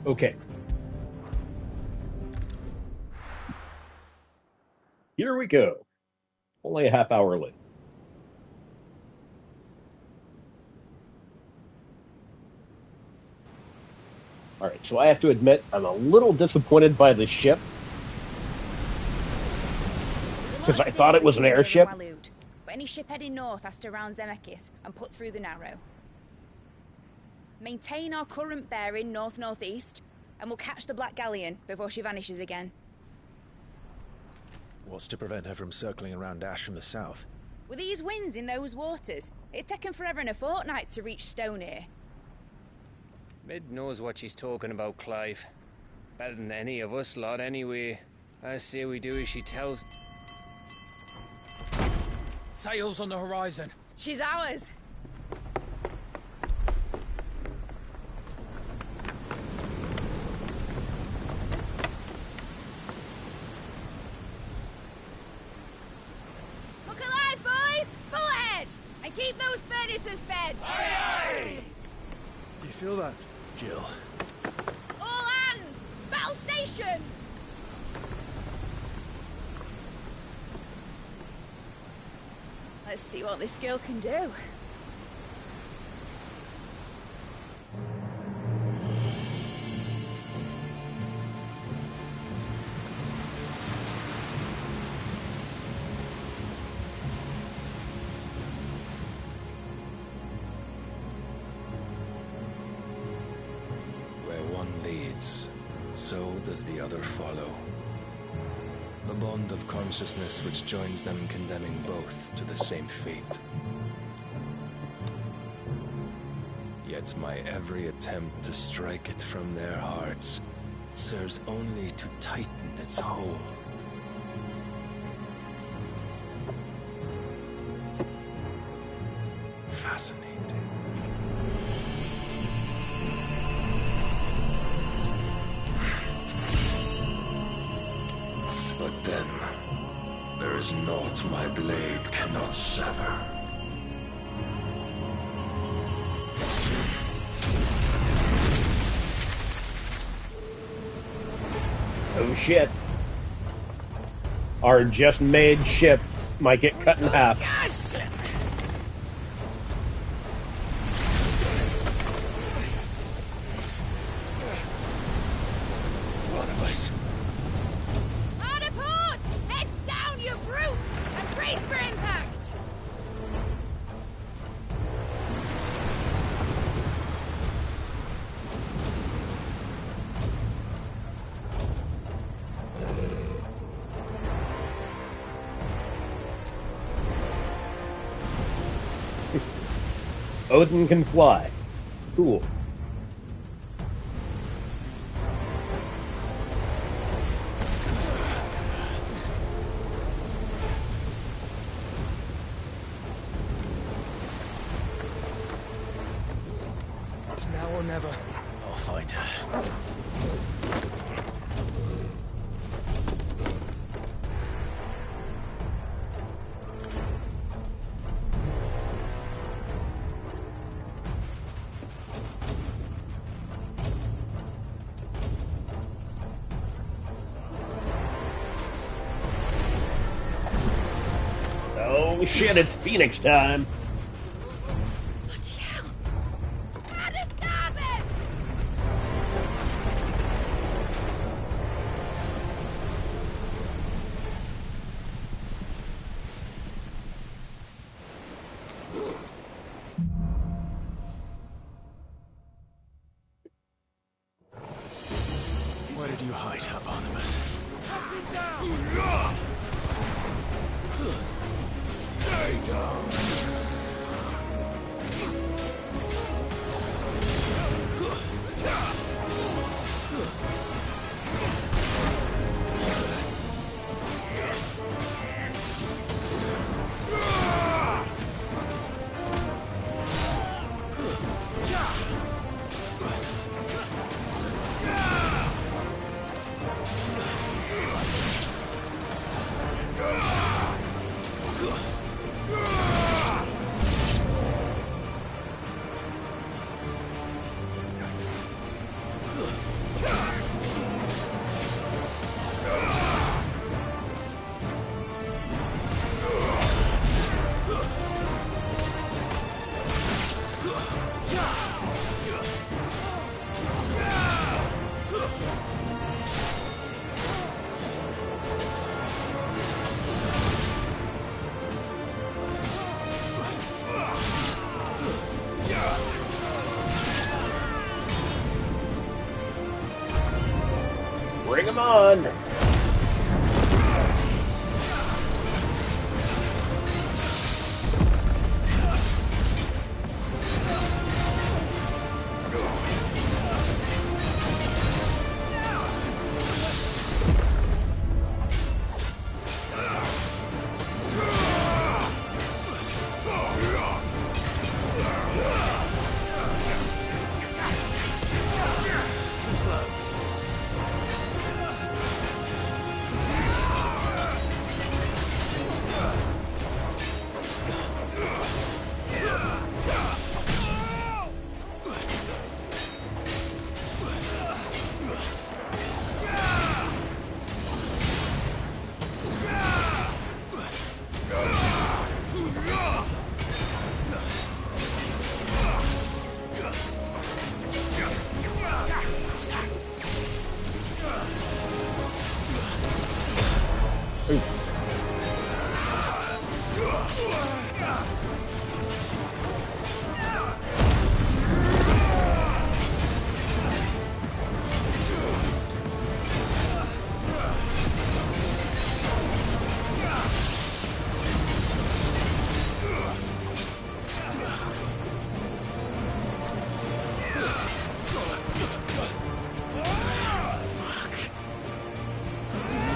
Okay. Here we go. Only a half hour late. All right, so I have to admit I'm a little disappointed by the ship There's a lot because of I thought it seaworthy was an here in airship. Waloed, but any ship heading north has to round Zemeckis and put through the Narrow. Maintain our current bearing north-northeast, and we'll catch the Black Galleon before she vanishes again. What's to prevent her from circling around Ash from the south? With these winds in those waters, it'd taken forever and a fortnight to reach Stonehere. Mid knows what she's talking about, Clive. Better than any of us lot, anyway. I say we do as she tells. Sails on the horizon. She's ours. Look alive, boys! Pull ahead! And keep those furnaces fed! Aye, Do you feel that, Jill? All hands! Battle stations! Let's see what this girl can do. Where one leads, so does the other follow. The bond of consciousness which joins them condemning both to the same fate. Yet my every attempt to strike it from their hearts serves only to tighten its hold. Fascinating. But then, there is naught my blade cannot sever. Oh shit. Our just made ship might get cut in half. One of us. Hard a port! Heads down, you brutes! And brace for impact! Odin can fly. Cool. It's now or never. I'll find her. Oh shit, it's Phoenix time. Bloody hell! How to stop it! Where did you hide, Hieronymus? Stay down! Come on!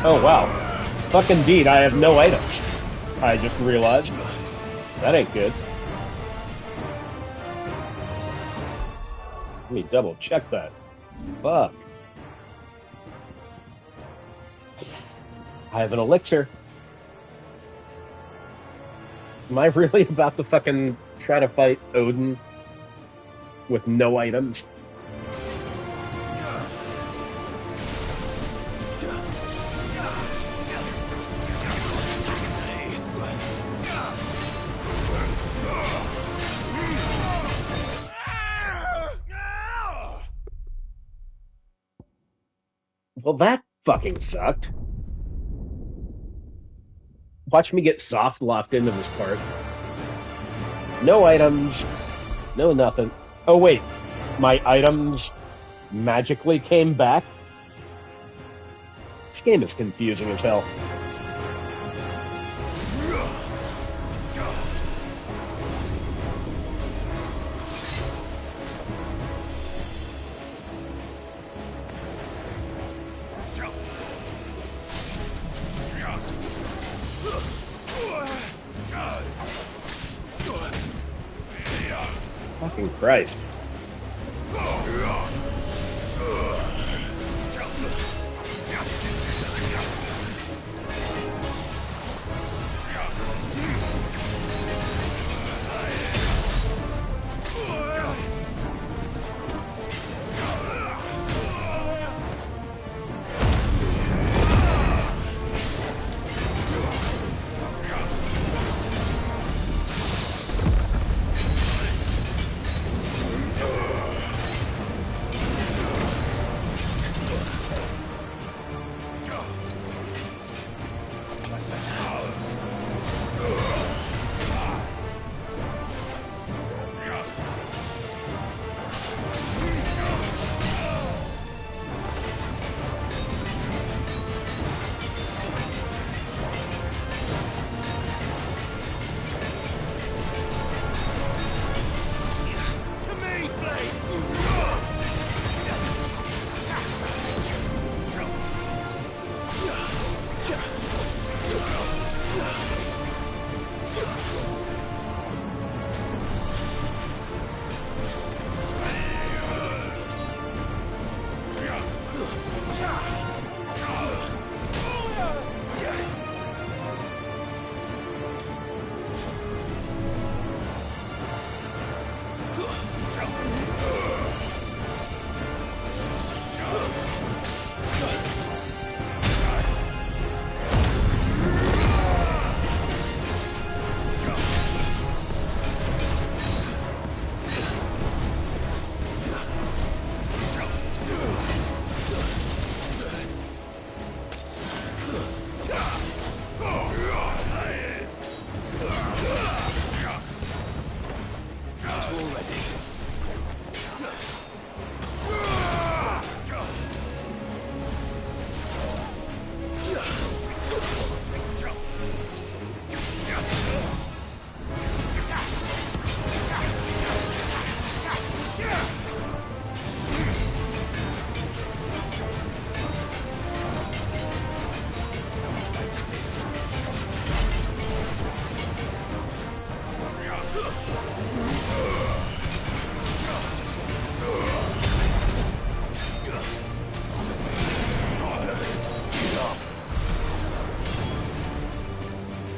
Oh wow. Fuck indeed, I have no items. I just realized. That ain't good. Let me double check that. Fuck. I have an elixir. Am I really about to fucking try to fight Odin with no items? Well, that fucking sucked. Watch me get soft locked into this part. No items. No nothing. Oh, wait. My items magically came back? This game is confusing as hell. Fucking Christ.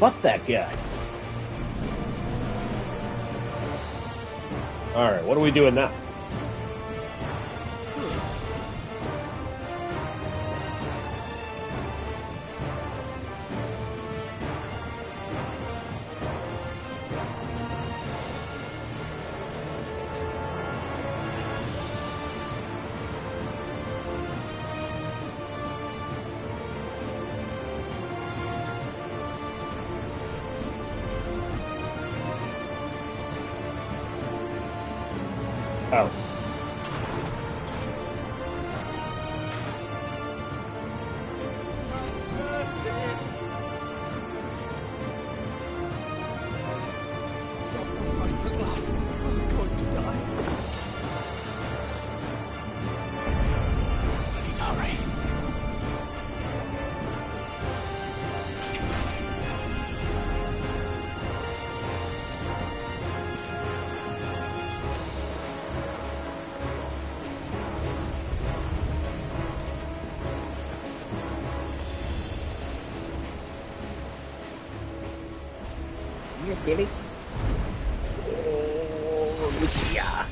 Fuck that guy. Alright, what are we doing now? Oh. Fight at last. I'm going to die. I need to hurry. You kidding? Oh, yeah.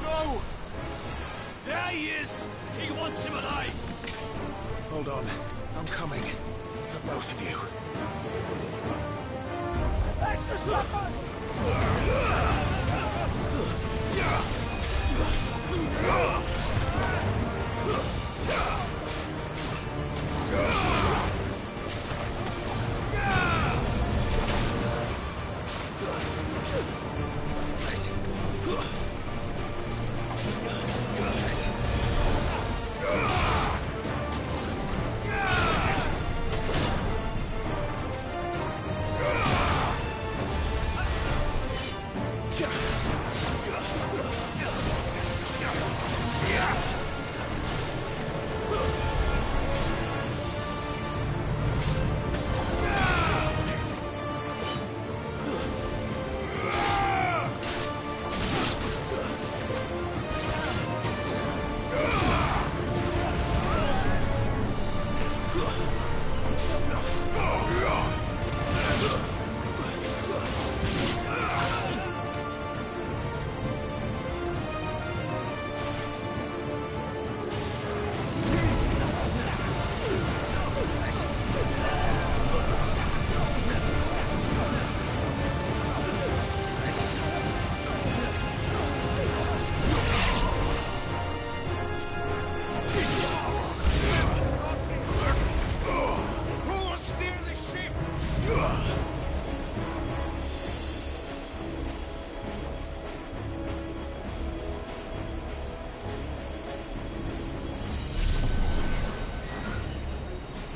No! There he is! He wants him alive! Hold on. I'm coming. For both of you. Extra suckers!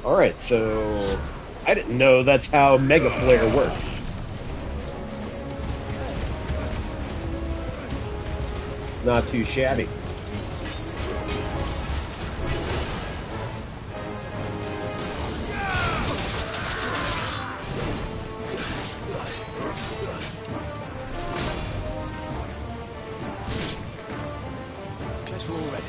Alright, so I didn't know that's how Mega Flare works. Not too shabby. Guess we're all ready.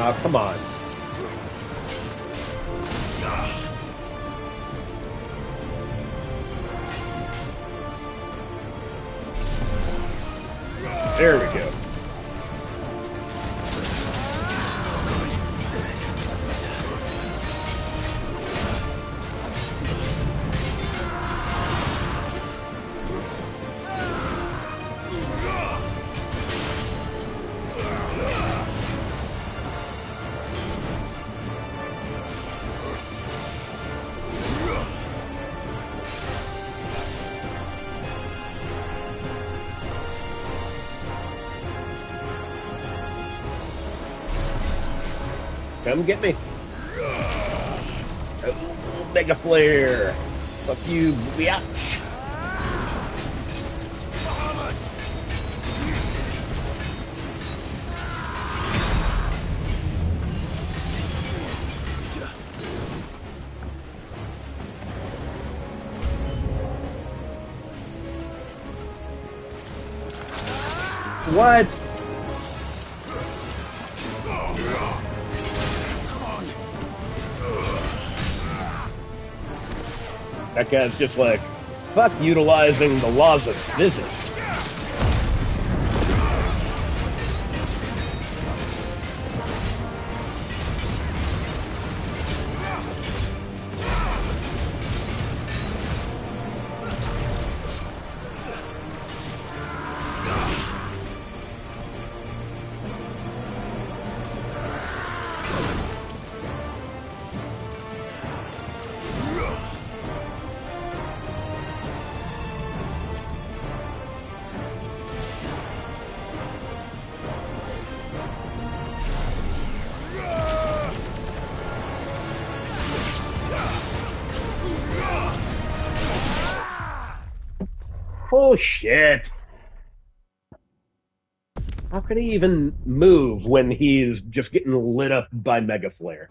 Oh, come on. There we go. Come get me. Oh, Mega Flare. Fuck you, biatch. What? That guy's just like, fuck utilizing the laws of physics. Oh shit! How can he even move when he's just getting lit up by Mega Flare?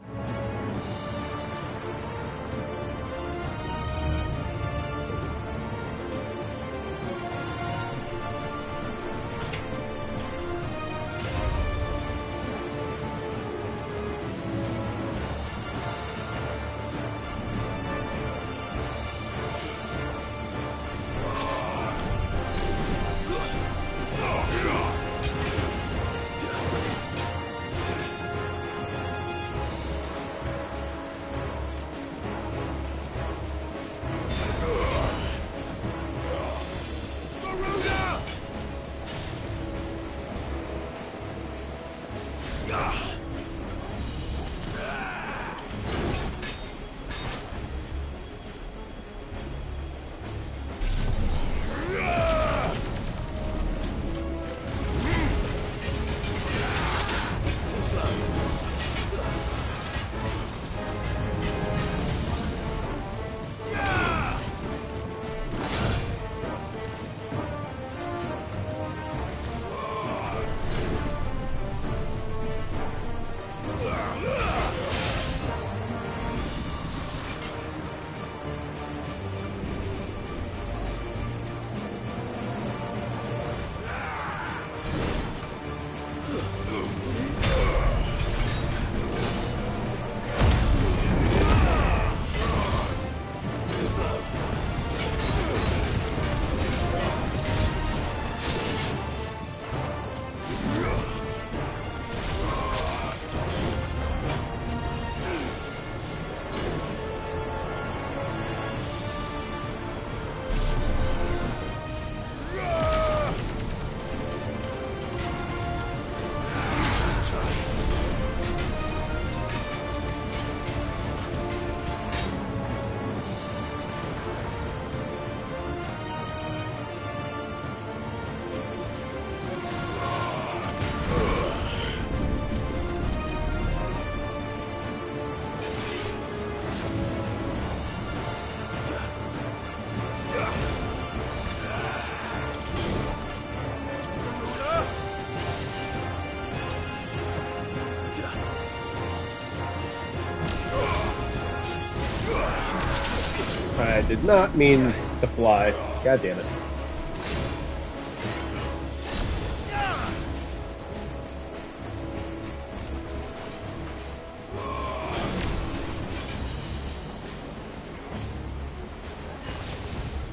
I did not mean to fly. God damn it.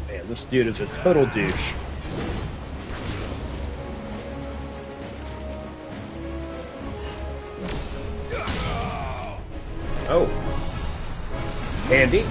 Man, this dude is a total douche. Oh. Handy.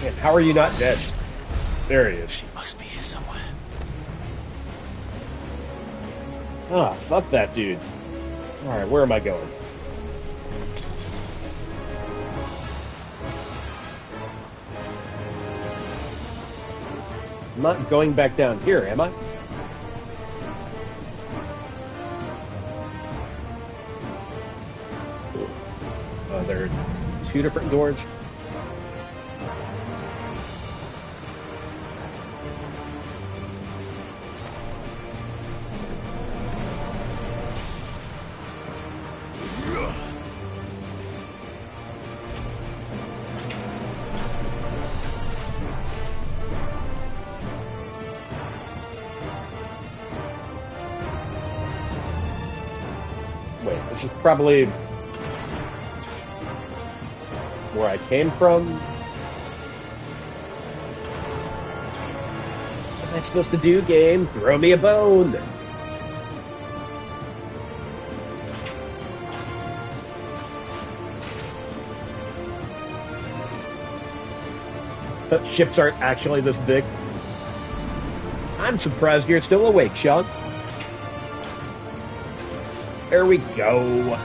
Man, how are you not dead? There he is. She must be here somewhere. Ah, fuck that dude. Alright, where am I going? I'm not going back down here, am I? There are two different doors. Wait, this is probably where I came from. What am I supposed to do, game? Throw me a bone! Ships aren't actually this big. I'm surprised you're still awake, Sean. There we go.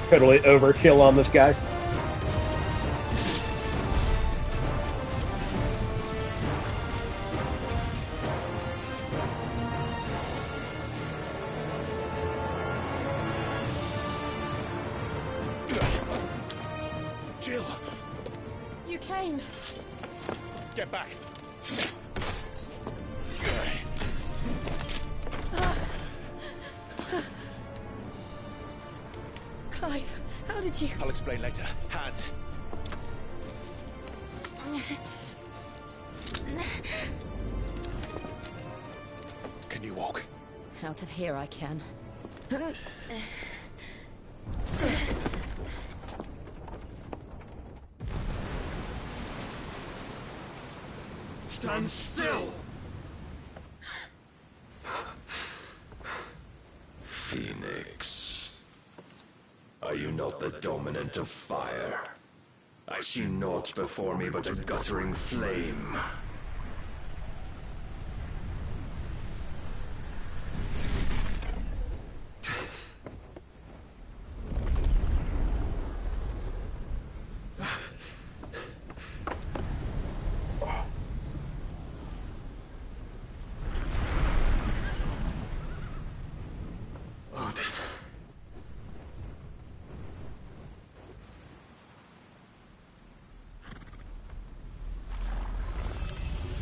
Totally overkill on this guy. Jill! You came. Get back! Clive, how did you... I'll explain later. Hands. Can you walk? Out of here I can. Stand still! Phoenix. Are you not the dominant of fire? I see naught before me but a guttering flame.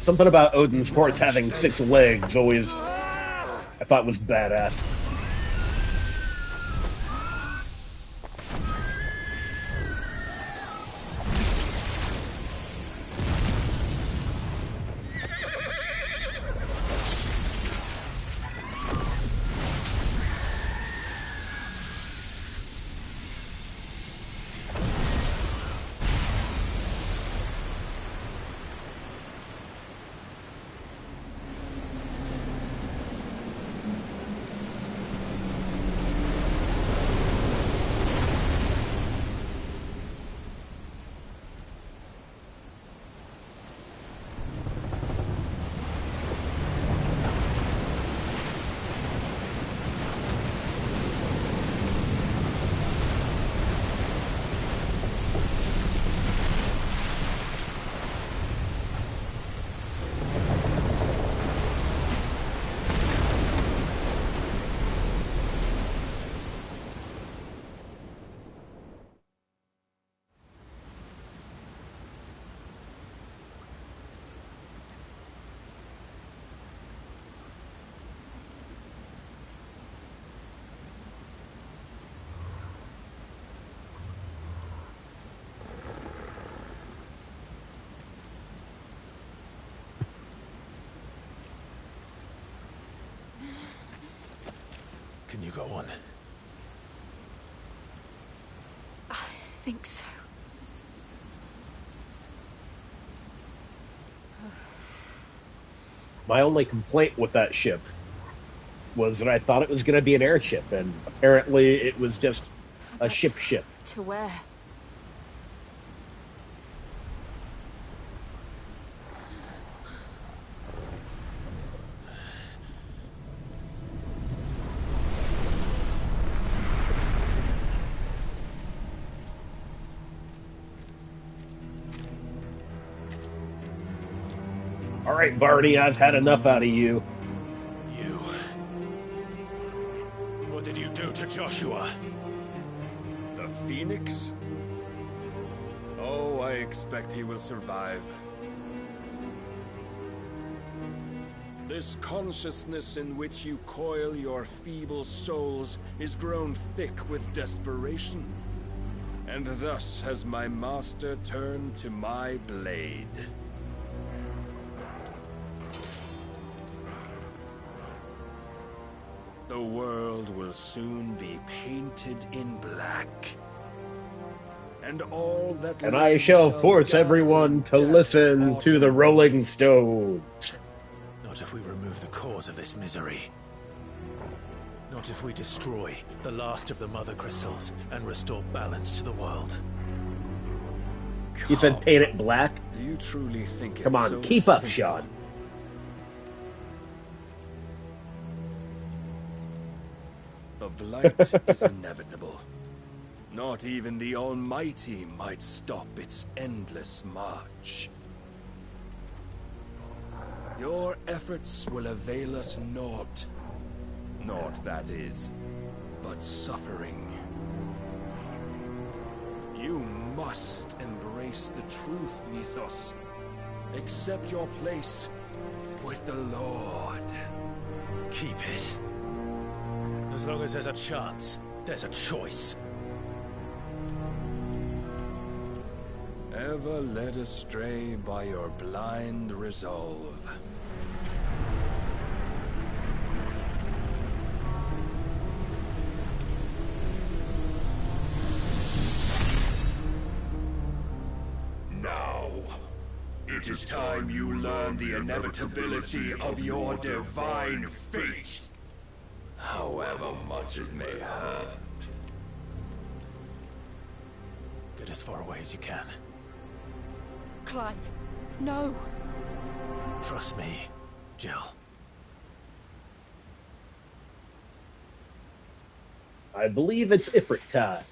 Something about Odin's horse having 6 legs always, I thought was badass. Can you go on? I think so. My only complaint with that ship was that I thought it was going to be an airship, and apparently it was just a But ship. To where? All right, Barney, I've had enough out of you. You... What did you do to Joshua? The Phoenix? Oh, I expect he will survive. This consciousness in which you coil your feeble souls is grown thick with desperation. And thus has my master turned to my blade. The world will soon be painted in black. And all that And I shall force gather everyone to death's listen to the autumn Rolling rain. Stones. Not if we remove the cause of this misery. Not if we destroy the last of the Mother Crystals and restore balance to the world. You said paint it black? Do you truly think Come it's on, so keep up, simple? Sean. The blight is inevitable. Not even the Almighty might stop its endless march. Your efforts will avail us naught. Naught, that is, but suffering. You must embrace the truth, Mythos. Accept your place with the Lord. Keep it. As long as there's a chance, there's a choice. Ever led astray by your blind resolve. Now, it is time you learn the inevitability of your divine fate, however much it may hurt. Get as far away as you can. Clive, no. Trust me, Jill. I believe it's Ifrit time.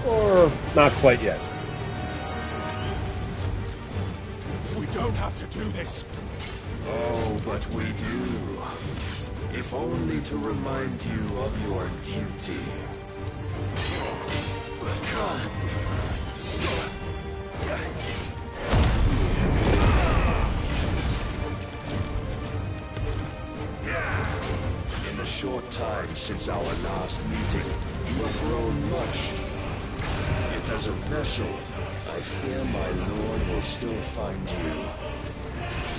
Or not quite yet. We don't have to do this. Oh, but we do. If only to remind you of your duty. In the short time since our last meeting, you have grown much. Yet as a vessel, I fear my lord will still find you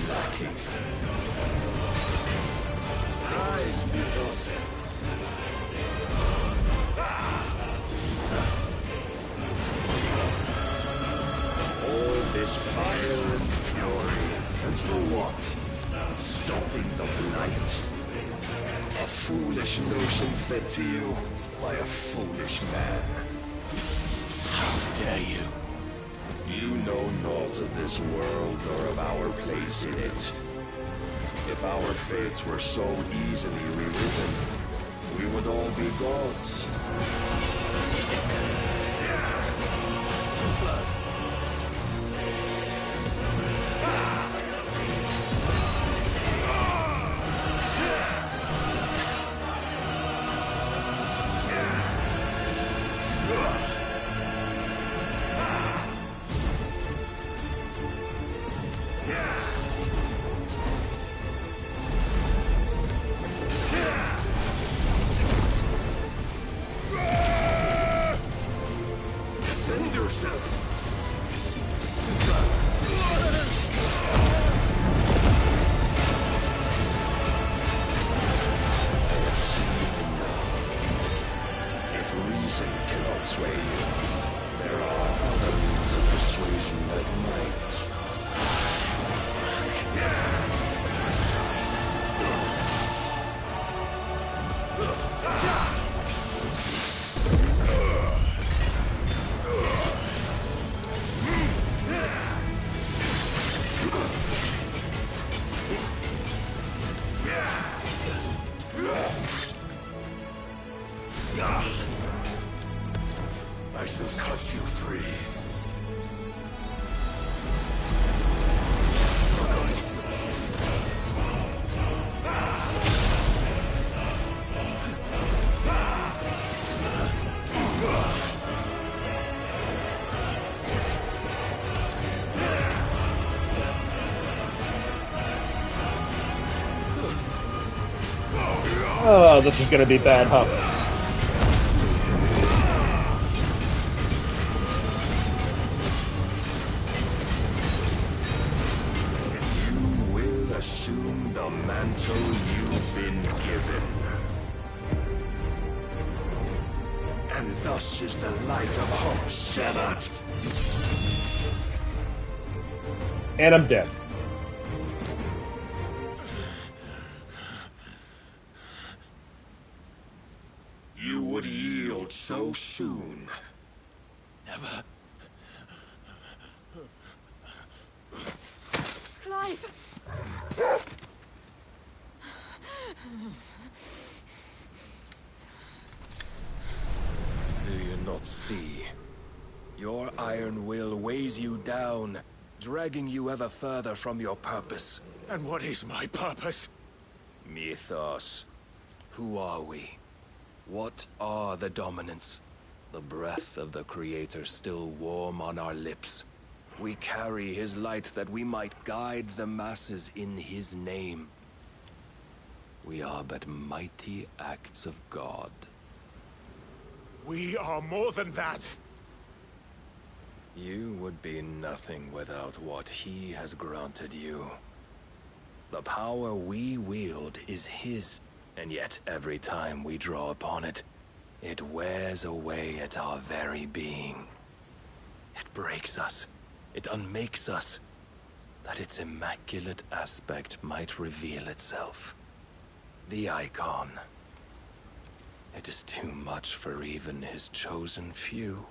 lacking. Rise, Mythos. All this fire and fury, and for what? Stopping the blight. A foolish notion fed to you by a foolish man. How dare you? You know naught of this world or of our place in it. If our fates were so easily rewritten, we would all be gods. Too slow. Oh, this is gonna be bad, huh? You will assume the mantle you've been given. And thus is the light of hope severed. And I'm dead. You would yield so soon. Never. Clive! Do you not see? Your iron will weighs you down, dragging you ever further from your purpose. And what is my purpose? Mythos. Who are we? What are the dominants? The breath of the Creator still warm on our lips. We carry his light that we might guide the masses in his name. We are but mighty acts of God. We are more than that. You would be nothing without what he has granted you. The power we wield is his, and yet every time we draw upon it, it wears away at our very being. It breaks us, it unmakes us, that its immaculate aspect might reveal itself. The icon. It is too much for even his chosen few.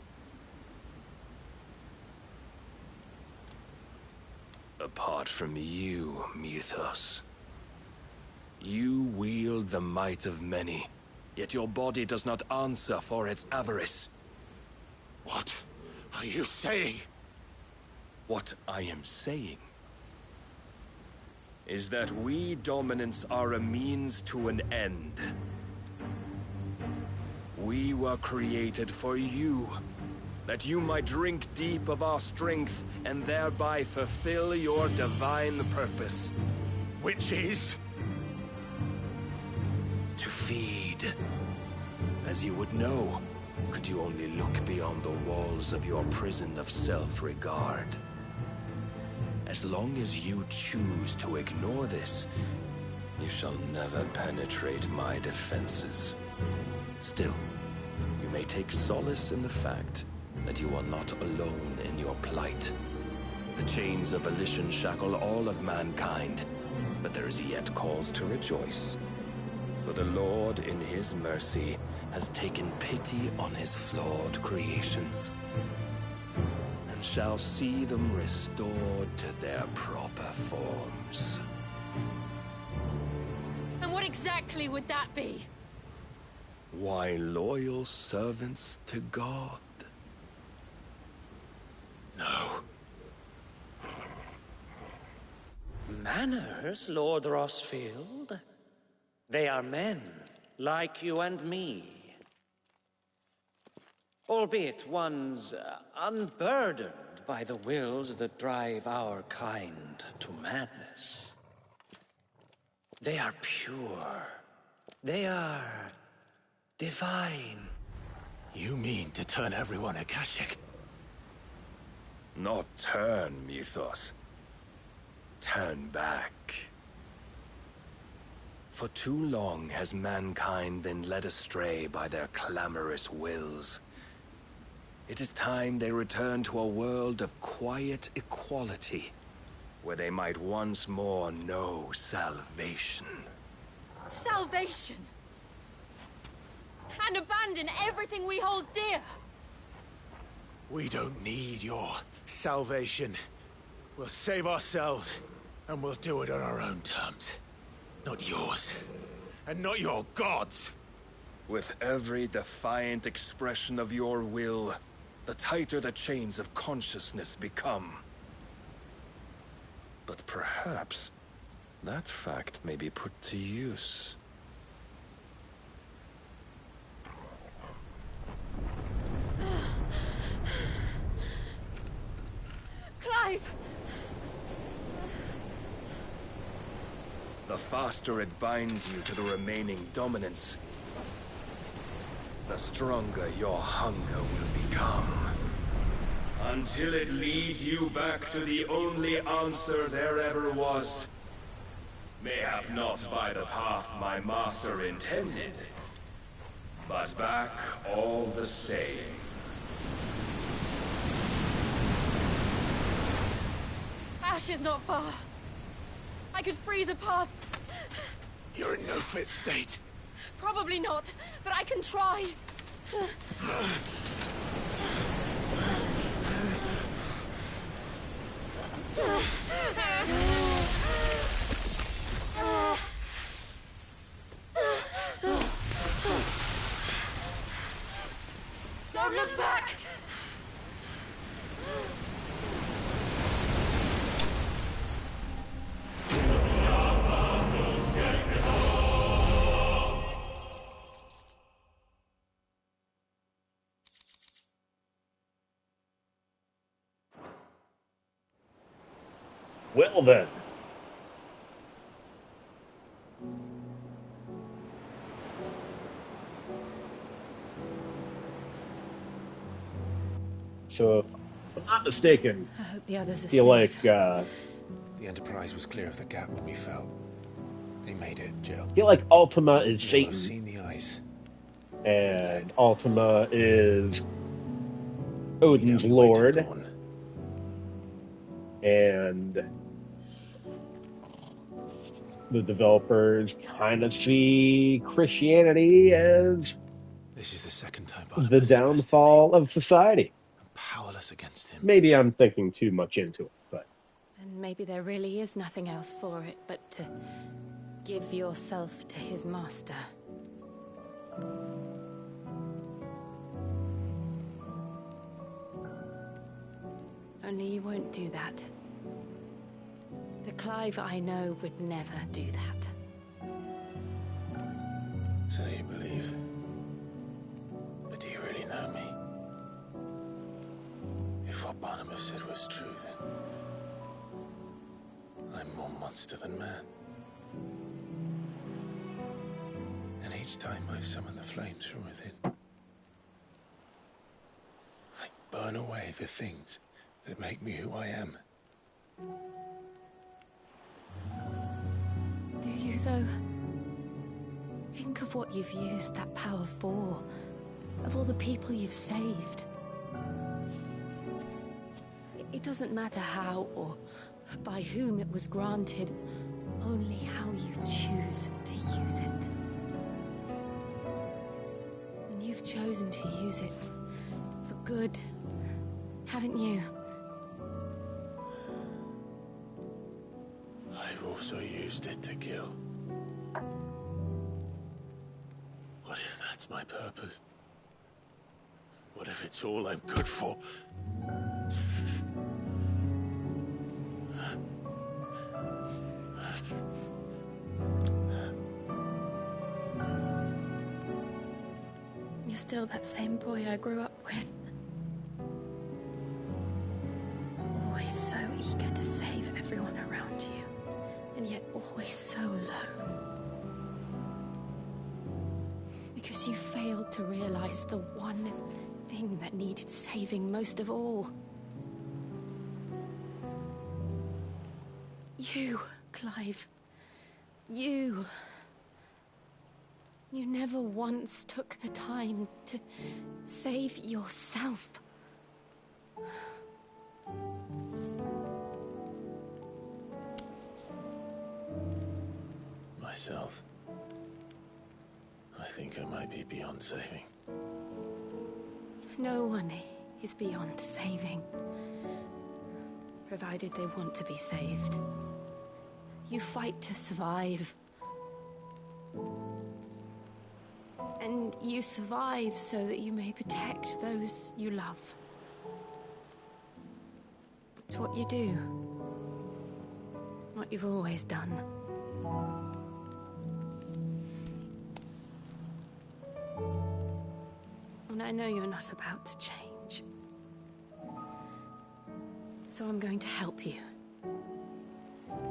Apart from you, Mythos. You wield the might of many, yet your body does not answer for its avarice. What are you saying? What I am saying is that we dominants are a means to an end. We were created for you, that you might drink deep of our strength and thereby fulfill your divine purpose. Which is? To feed. As you would know, could you only look beyond the walls of your prison of self-regard. As long as you choose to ignore this, you shall never penetrate my defenses. Still, you may take solace in the fact that you are not alone in your plight. The chains of volition shackle all of mankind, but there is yet cause to rejoice. For the Lord, in his mercy, has taken pity on his flawed creations, and shall see them restored to their proper forms. And what exactly would that be? Why, loyal servants to God. No. Manners, Lord Rossfield? They are men, like you and me. Albeit ones unburdened by the wills that drive our kind to madness. They are pure. They are divine. You mean to turn everyone Akashic? Not turn, Mythos. Turn back. For too long has mankind been led astray by their clamorous wills. It is time they return to a world of quiet equality, where they might once more know salvation. Salvation! And abandon everything we hold dear! We don't need your salvation. We'll save ourselves, and we'll do it on our own terms. Not yours. And not your gods! With every defiant expression of your will, the tighter the chains of consciousness become. But perhaps that fact may be put to use. Clive! the faster it binds you to the remaining dominance, the stronger your hunger will become. Until it leads you back to the only answer there ever was. Mayhap not by the path my master intended, but back all the same. Ash is not far. I could freeze a path. You're in no fit state. Probably not, but I can try. Don't look back! Well then. So, if I'm not mistaken, I hope the others are I feel like, safe. The Enterprise was clear of the gap when we fell. They made it, Jill. I feel like Ultima is You'll have Satan, seen the ice. and Ultima is We Odin's only wait till lord, dawn. and the developers kind of see Christianity as This is the second time the Barnabas has bested me. downfall of society. I'm powerless against him. Maybe I'm thinking too much into it, but And maybe there really is nothing else for it but to give yourself to his master. Only you won't do that. The Clive I know would never do that. So you believe. But do you really know me? If what Barnabas said was true, then I'm more monster than man. And each time I summon the flames from within, I burn away the things that make me who I am. Do you, though? Think of what you've used that power for. Of all the people you've saved. It doesn't matter how or by whom it was granted, only how you choose to use it. And you've chosen to use it for good, haven't you? I've also used it to kill. What if that's my purpose? What if it's all I'm good for? You're still that same boy I grew up with. Always so eager to save everyone around you, and yet always so low. Because you failed to realize the one thing that needed saving most of all. You, Clive. You. You never once took the time to save yourself. Myself. I think I might be beyond saving. No one is beyond saving. Provided they want to be saved. You fight to survive. And you survive so that you may protect those you love. It's what you do. What you've always done. And I know you're not about to change. So I'm going to help you.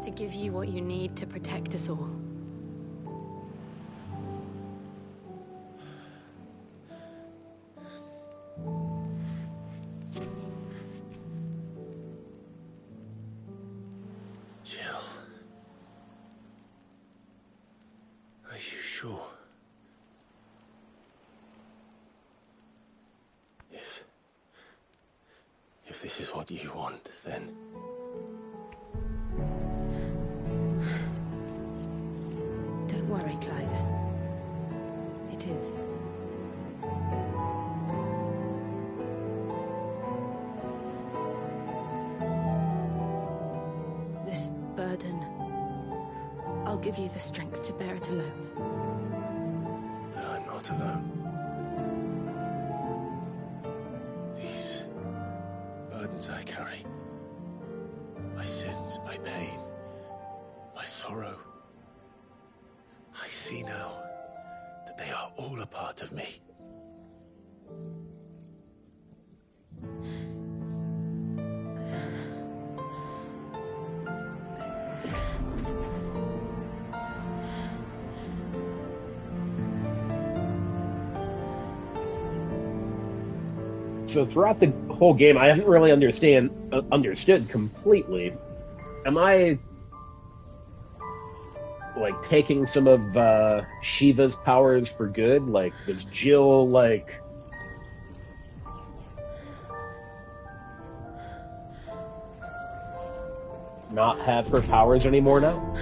To give you what you need to protect us all. Jill. Are you sure? If this is what you want, then... Don't worry, Clive. It is. This burden, I'll give you the strength to bear it alone. But I'm not alone. These burdens I carry, my sins, my pain, my sorrow, I see now that they are all a part of me. So throughout the whole game, I haven't really understood completely. Am I like taking some of Shiva's powers for good? Like, does Jill like not have her powers anymore now?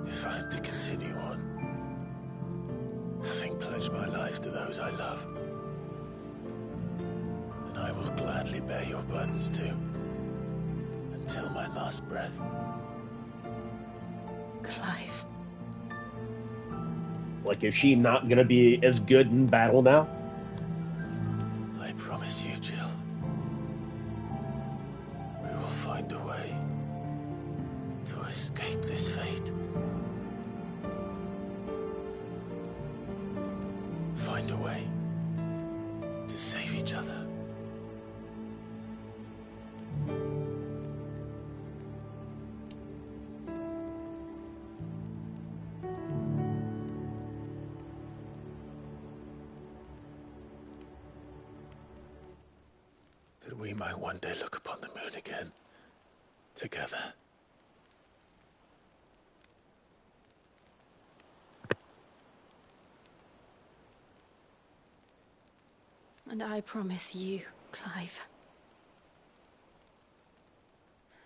If I'm to continue on, having pledged my life to those I love, then I will gladly bear your burdens too, until my last breath. Clive. Like, is she not gonna be as good in battle now? I promise you, Jill. We will find a way to escape this fate. Find a way to save each other. That we might one day look upon the moon again, together. And I promise you, Clive,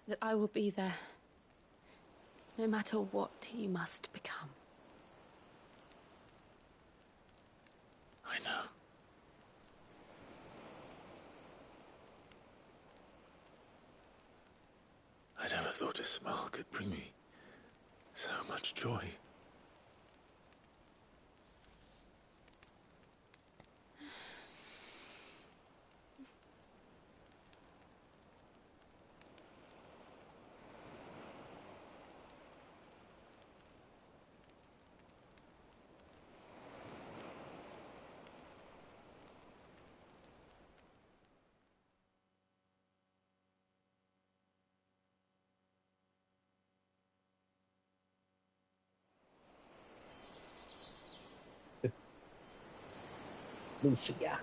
that I will be there, no matter what you must become. I know. I never thought a smile could bring me so much joy. Lucia.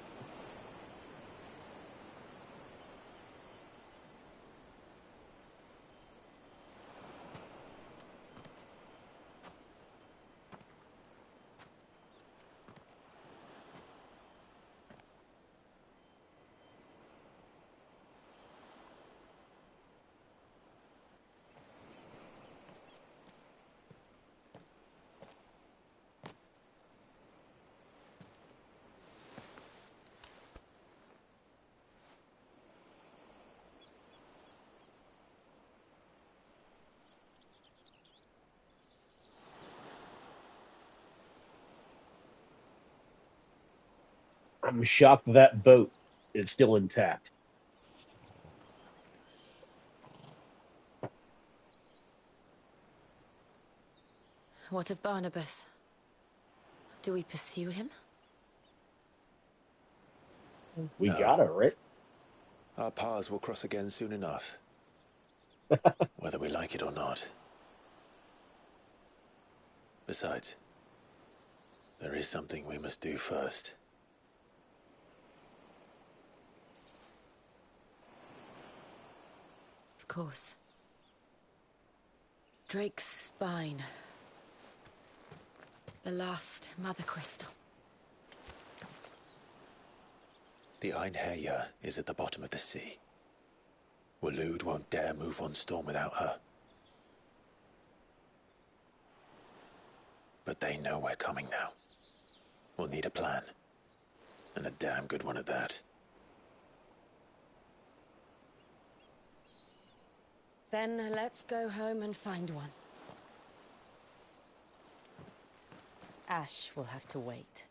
I'm shocked that boat is still intact. What of Barnabas? Do we pursue him? We No. got her, right? Our paths will cross again soon enough. Whether we like it or not. Besides, there is something we must do first. Of course. Drake's spine. The last Mother Crystal. The Einherja is at the bottom of the sea. Waloed won't dare move on Storm without her. But they know we're coming now. We'll need a plan. And a damn good one at that. Then let's go home and find one. Ash will have to wait.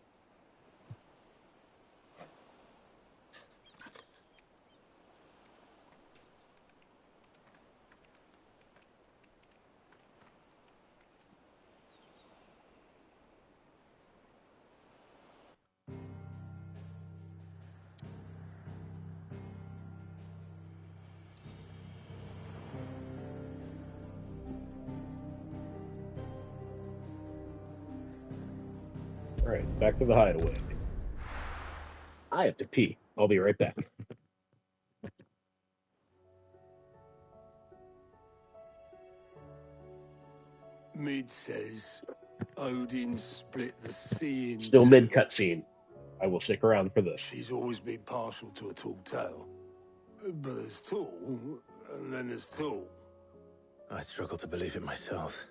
Alright, back to the hideaway. I have to pee. I'll be right back. Mid says Odin split the sea in Still two. mid cutscene. I will stick around for this. She's always been partial to a tall tale. But there's tall, and then there's tall. I struggle to believe it myself.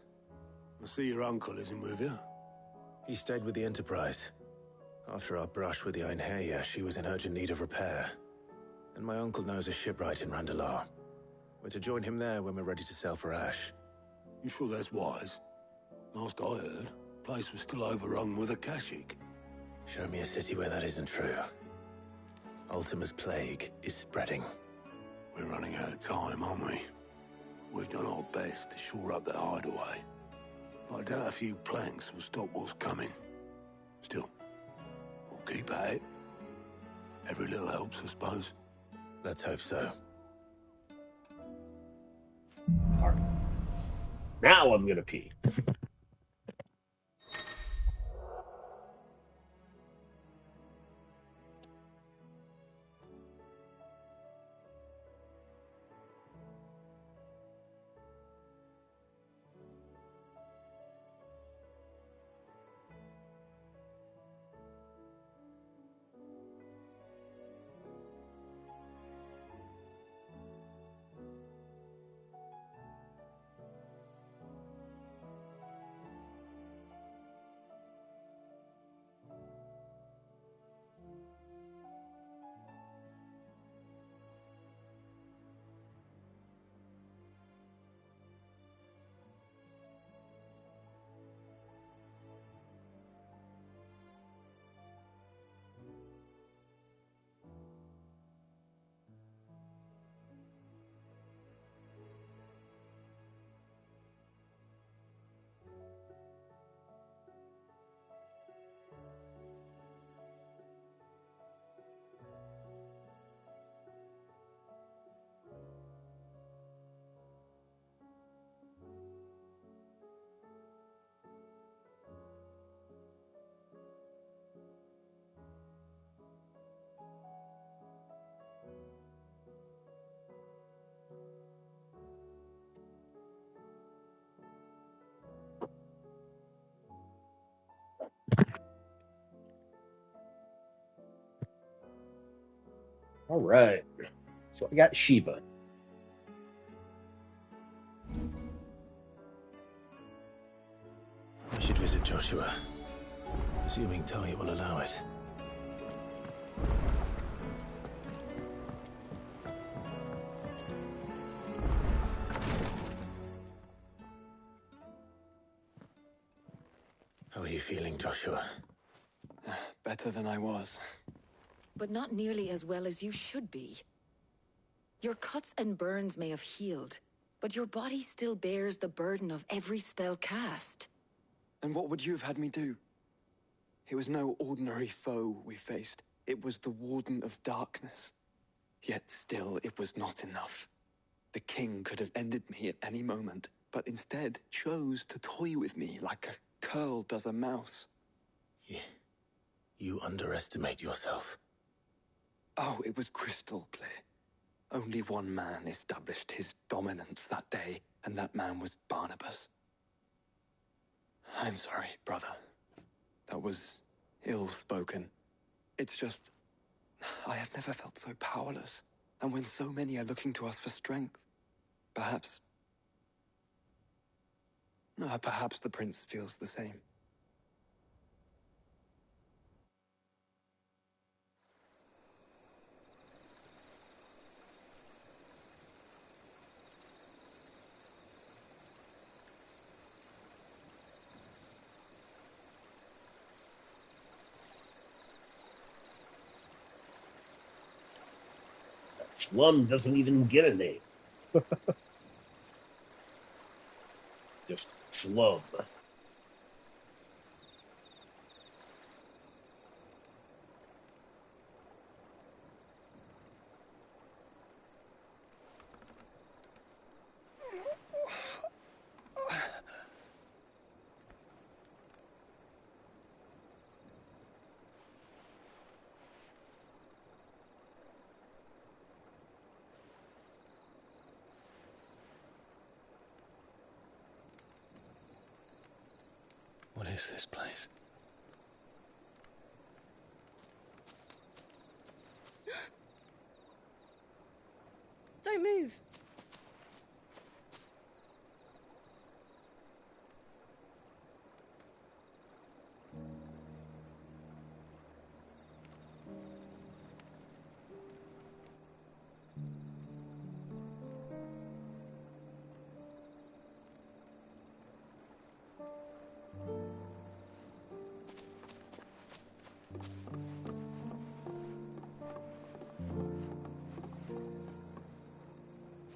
I see your uncle isn't with you. He stayed with the Enterprise. After our brush with the Einherja, she was in urgent need of repair. And my uncle knows a shipwright in Randalar. We're to join him there when we're ready to sail for Ash. You sure that's wise? Last I heard, the place was still overrun with Akashic. Show me a city where that isn't true. Ultima's plague is spreading. We're running out of time, aren't we? We've done our best to shore up the hideaway. But I doubt a few planks will stop what's coming. Still, we'll keep at it. Every little helps, I suppose. Let's hope so. Alright. Now I'm gonna pee. Alright. So I got Shiva. I should visit Joshua. Assuming Talia will allow it. How are you feeling, Joshua? Better than I was. But not nearly as well as you should be. Your cuts and burns may have healed, but your body still bears the burden of every spell cast. And what would you have had me do? It was no ordinary foe we faced. It was the Warden of Darkness. Yet still it was not enough. The king could have ended me at any moment, but instead chose to toy with me like a curl does a mouse. You underestimate yourself. Oh, it was crystal clear. Only one man established his dominance that day, and that man was Barnabas. I'm sorry, brother. That was ill-spoken. It's just, I have never felt so powerless. And when so many are looking to us for strength, perhaps the prince feels the same. Slum doesn't even get a name. Just slum. What is this place? Don't move.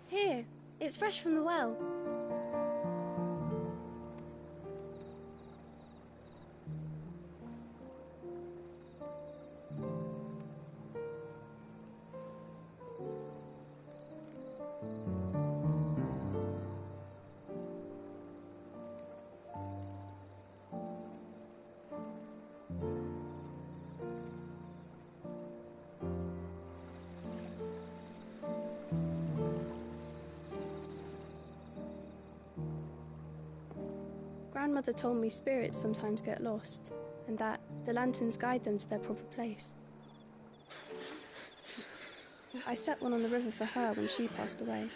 Here, it's fresh from the well. Grandmother told me spirits sometimes get lost, and that the lanterns guide them to their proper place. I set one on the river for her when she passed away.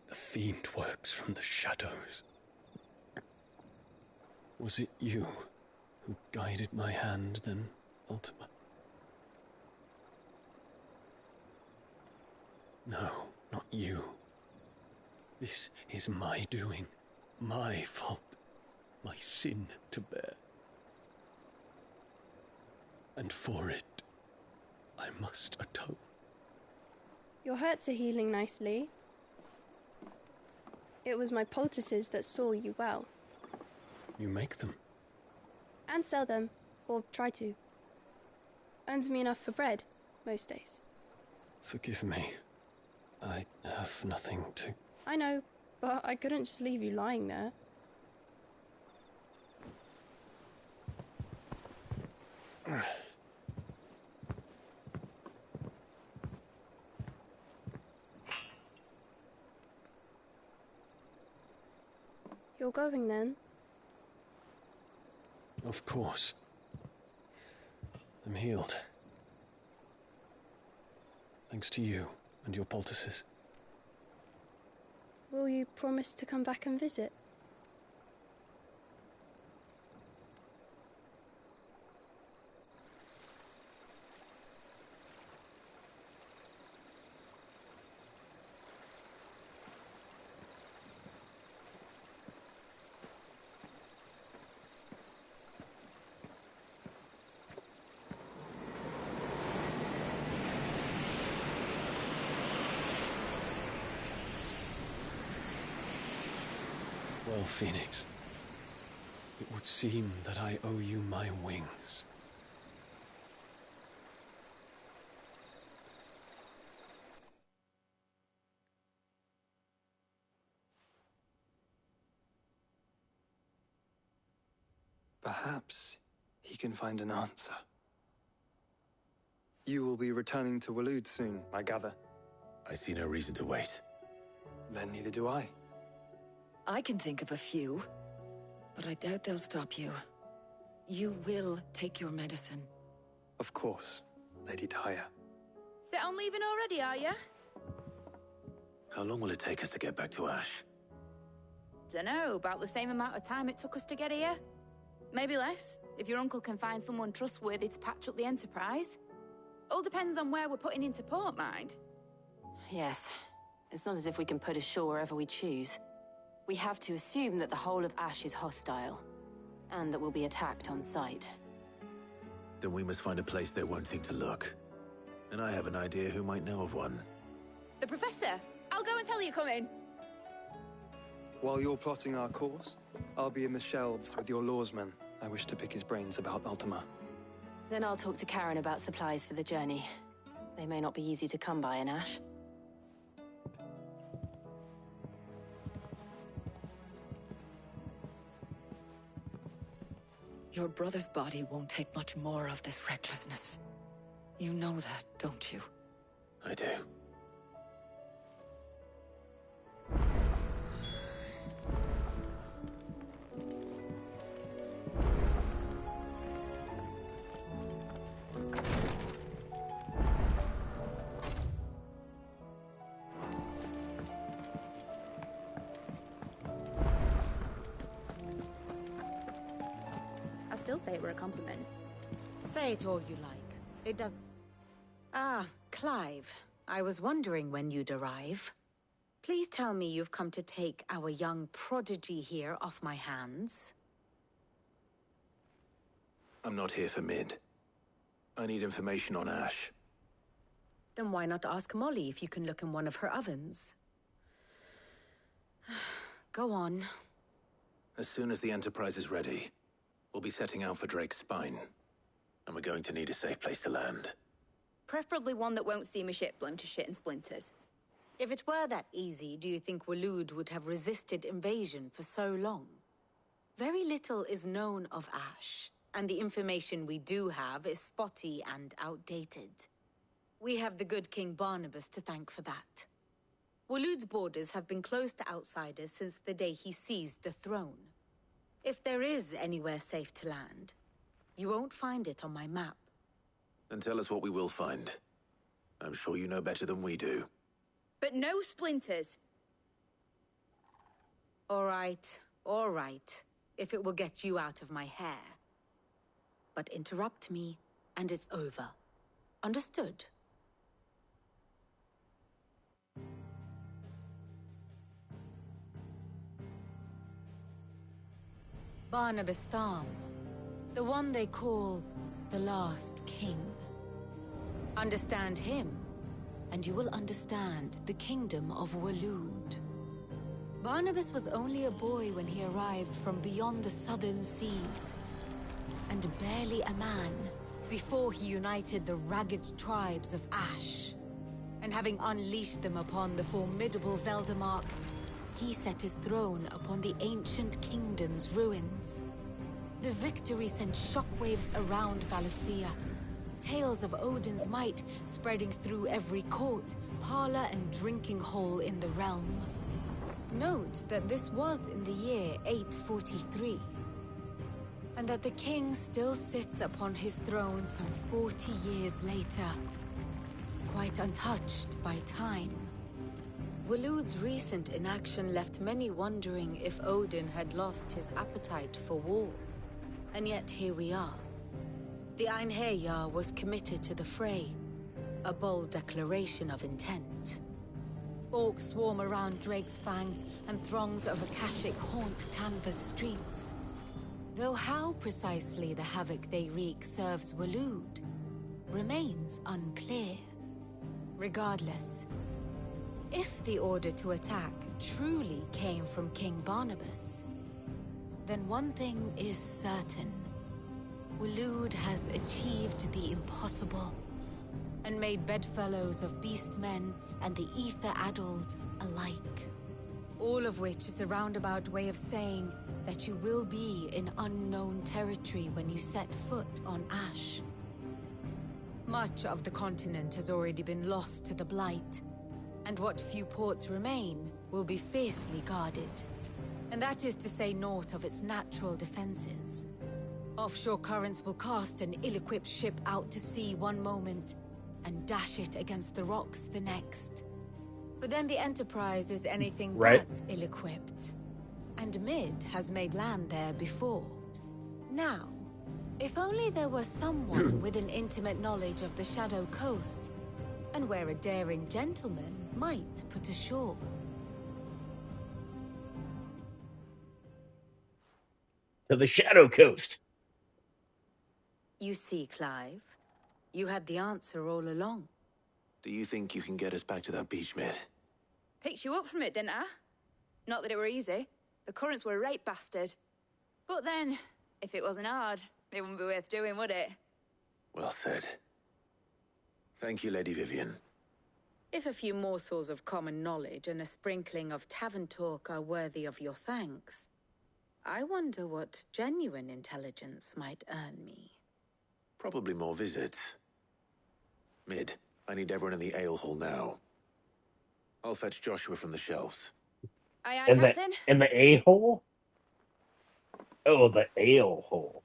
The fiend works from the shadows. Was it you who guided my hand then, Ultima? No, not you. This is my doing, my fault, my sin to bear. And for it, I must atone. Your hurts are healing nicely. It was my poultices that saw you well. You make them? And sell them, or try to. Earns me enough for bread, most days. Forgive me. I have nothing to... I know, but I couldn't just leave you lying there. You're going then? Of course. I'm healed. Thanks to you and your poultices. Will you promise to come back and visit? Well, Phoenix, it would seem that I owe you my wings. Perhaps he can find an answer. You will be returning to Waloed soon, I gather. I see no reason to wait. Then neither do I. I can think of a few, but I doubt they'll stop you. You will take your medicine. Of course, Lady Taya. Set on leaving already, are you? How long will it take us to get back to Ash? Dunno, about the same amount of time it took us to get here. Maybe less, if your uncle can find someone trustworthy to patch up the Enterprise. All depends on where we're putting into port, mind. Yes. It's not as if we can put ashore wherever we choose. We have to assume that the whole of Ash is hostile, and that we'll be attacked on sight. Then we must find a place they won't think to look. And I have an idea who might know of one. The Professor! I'll go and tell you coming! While you're plotting our course, I'll be in the shelves with your lawsman. I wish to pick his brains about Ultima. Then I'll talk to Karen about supplies for the journey. They may not be easy to come by in Ash. Your brother's body won't take much more of this recklessness. You know that, don't you? I do. Still say it were a compliment. Say it all you like. It does... Ah, Clive. I was wondering when you'd arrive. Please tell me you've come to take our young prodigy here off my hands. I'm not here for Mid. I need information on Ash. Then why not ask Molly if you can look in one of her ovens? Go on. As soon as the Enterprise is ready, we'll be setting out for Drake's Spine. And we're going to need a safe place to land. Preferably one that won't see my ship blown to shit and splinters. If it were that easy, do you think Waloed would have resisted invasion for so long? Very little is known of Ash, and the information we do have is spotty and outdated. We have the good King Barnabas to thank for that. Waloed's borders have been closed to outsiders since the day he seized the throne. If there is anywhere safe to land, you won't find it on my map. Then tell us what we will find. I'm sure you know better than we do. But no splinters! All right. If it will get you out of my hair. But interrupt me, and it's over. Understood? Barnabas Tham, the one they call the Last King. Understand him, and you will understand the kingdom of Waloed. Barnabas was only a boy when he arrived from beyond the southern seas, and barely a man before he united the ragged tribes of Ash. And having unleashed them upon the formidable Veldamark, he set his throne upon the ancient kingdom's ruins. The victory sent shockwaves around Valisthea, tales of Odin's might spreading through every court, parlor, and drinking hole in the realm. Note that this was in the year 843, and that the king still sits upon his throne some 40 years later, quite untouched by time. Waloed's recent inaction left many wondering if Odin had lost his appetite for war. And yet here we are. The Einherjar was committed to the fray, a bold declaration of intent. Orcs swarm around Drake's Fang, and throngs of Akashic haunt Canvas streets. Though how precisely the havoc they wreak serves Waloed remains unclear. Regardless, If the order to attack truly came from King Barnabas, then one thing is certain. Waloed has achieved the impossible and made bedfellows of beastmen and the ether-addled alike. All of which is a roundabout way of saying that you will be in unknown territory when you set foot on Ash. Much of the continent has already been lost to the Blight, and what few ports remain will be fiercely guarded. And that is to say naught of its natural defenses. Offshore currents will cast an ill-equipped ship out to sea one moment, and dash it against the rocks the next. But then the Enterprise is anything but ill-equipped. And Mid has made land there before. Now, if only there were someone with an intimate knowledge of the Shadow Coast, and where a daring gentleman might put ashore. To the Shadow Coast. You see, Clive, you had the answer all along. Do you think you can get us back to that beach, Mid? Picked you up from it, didn't I? Not that it were easy. The currents were a right bastard. But then, if it wasn't hard, it wouldn't be worth doing, would it? Well said. Thank you, Lady Vivian. If a few morsels of common knowledge and a sprinkling of tavern talk are worthy of your thanks, I wonder what genuine intelligence might earn me. Probably more visits. Mid, I need everyone in the ale hall now. I'll fetch Joshua from the shelves. Aye, In Captain. the a-hole? Oh, the ale hole.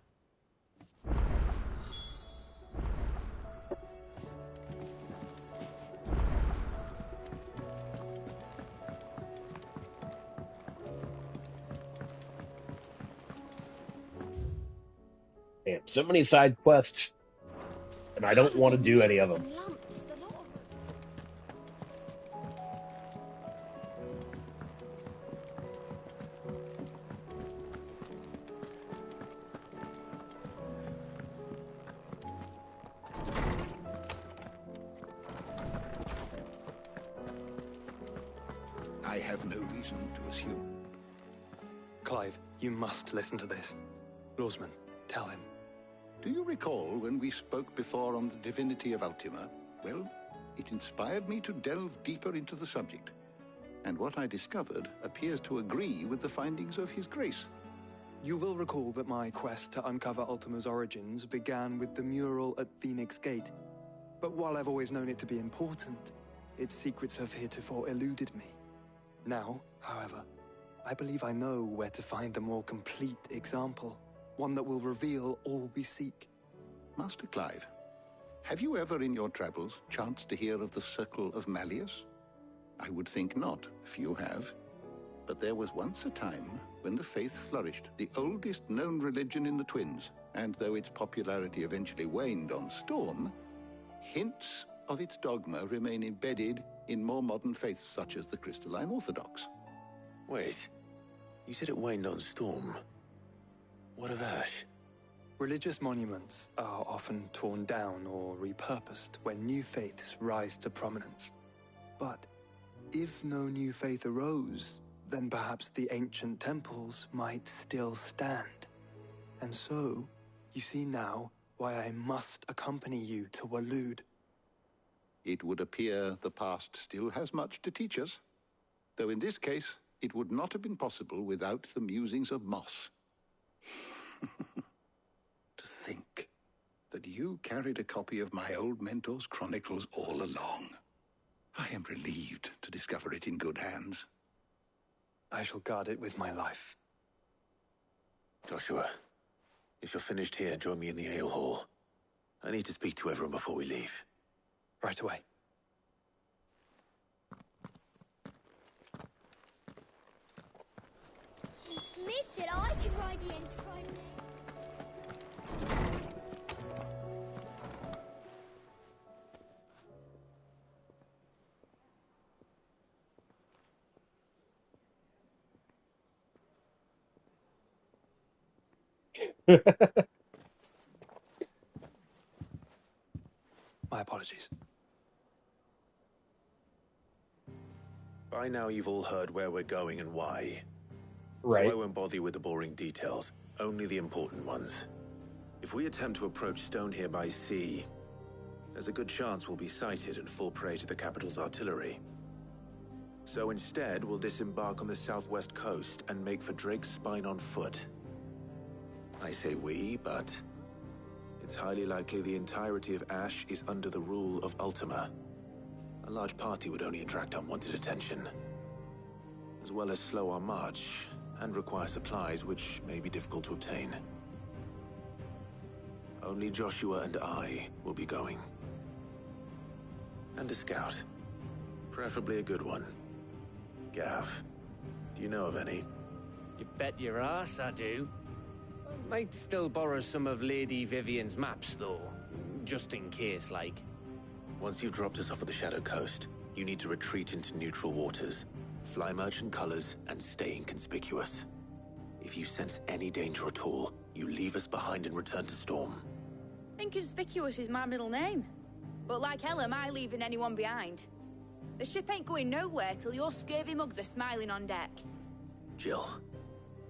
Damn, so many side quests, and I don't want to do any of them. I have no reason to assume. Clive, you must listen to this. Lawsman, tell him. Do you recall when we spoke before on the divinity of Ultima? Well, it inspired me to delve deeper into the subject. And what I discovered appears to agree with the findings of His Grace. You will recall that my quest to uncover Ultima's origins began with the mural at Phoenix Gate. But while I've always known it to be important, its secrets have heretofore eluded me. Now, however, I believe I know where to find the more complete example. One that will reveal all we seek. Master Clive, have you ever in your travels chanced to hear of the Circle of Malleus? I would think not, if you have. But there was once a time when the faith flourished, the oldest known religion in the Twins, and though its popularity eventually waned on Storm, hints of its dogma remain embedded in more modern faiths such as the Crystalline Orthodox. Wait, you said it waned on Storm. What of Ash? Religious monuments are often torn down or repurposed when new faiths rise to prominence. But if no new faith arose, then perhaps the ancient temples might still stand. And so, you see now why I must accompany you to Waloed. It would appear the past still has much to teach us, though in this case, it would not have been possible without the musings of Moss. To think that you carried a copy of my old mentor's chronicles all along. I am relieved to discover it in good hands. I shall guard it with my life. Joshua, if you're finished here, join me in the ale hall. I need to speak to everyone before we leave. Right away. Mid said I could ride the Enterprise. My apologies. By now you've all heard where we're going and why. Right. So I won't bother you with the boring details, only the important ones. If we attempt to approach Stonehere by sea, there's a good chance we'll be sighted and fall prey to the capital's artillery. So instead, we'll disembark on the southwest coast and make for Drake's Spine on foot. I say we, but it's highly likely the entirety of Ash is under the rule of Ultima. A large party would only attract unwanted attention, as well as slow our march and require supplies which may be difficult to obtain. Only Joshua and I will be going. And a scout. Preferably a good one. Gav, do you know of any? You bet your ass I do. I might still borrow some of Lady Vivian's maps, though. Just in case, like. Once you've dropped us off at the Shadow Coast, you need to retreat into neutral waters, fly merchant colors, and stay inconspicuous. If you sense any danger at all, you leave us behind and return to Storm. Inconspicuous is my middle name. But like hell am I leaving anyone behind. The ship ain't going nowhere till your scurvy mugs are smiling on deck. Jill,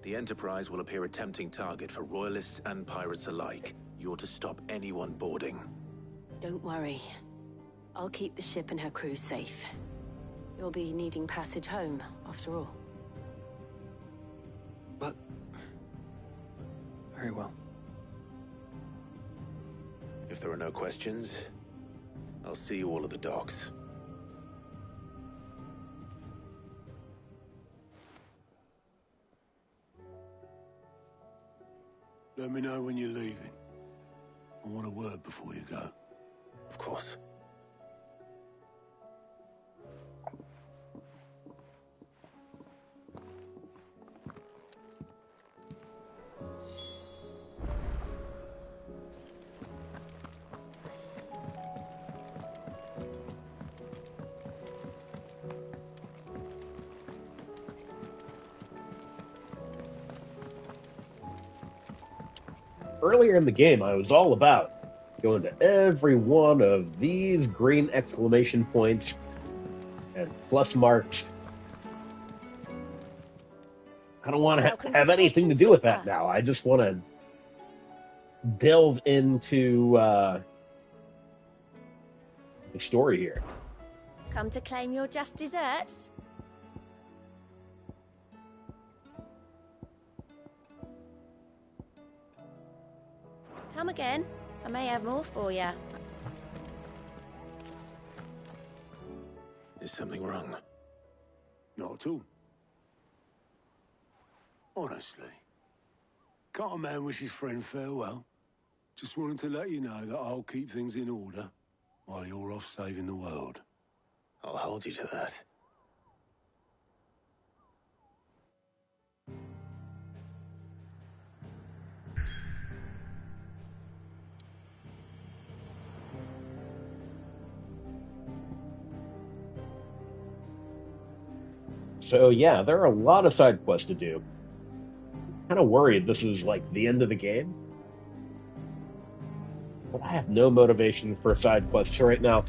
the Enterprise will appear a tempting target for royalists and pirates alike. You're to stop anyone boarding. Don't worry. I'll keep the ship and her crew safe. You'll be needing passage home, after all. But... very well. If there are no questions, I'll see you all at the docks. Let me know when you're leaving. I want a word before you go. Of course. Earlier in the game, I was all about going to every one of these green exclamation points and plus marks. I don't want to have anything to do with that now. I just want to delve into the story here. Come to claim your just desserts? Come again. I may have more for you. Is something wrong? Not at all. Honestly. Can't a man wish his friend farewell? Just wanted to let you know that I'll keep things in order while you're off saving the world. I'll hold you to that. So yeah, there are a lot of side quests to do. Kind of worried this is like the end of the game. But I have no motivation for side quests right now.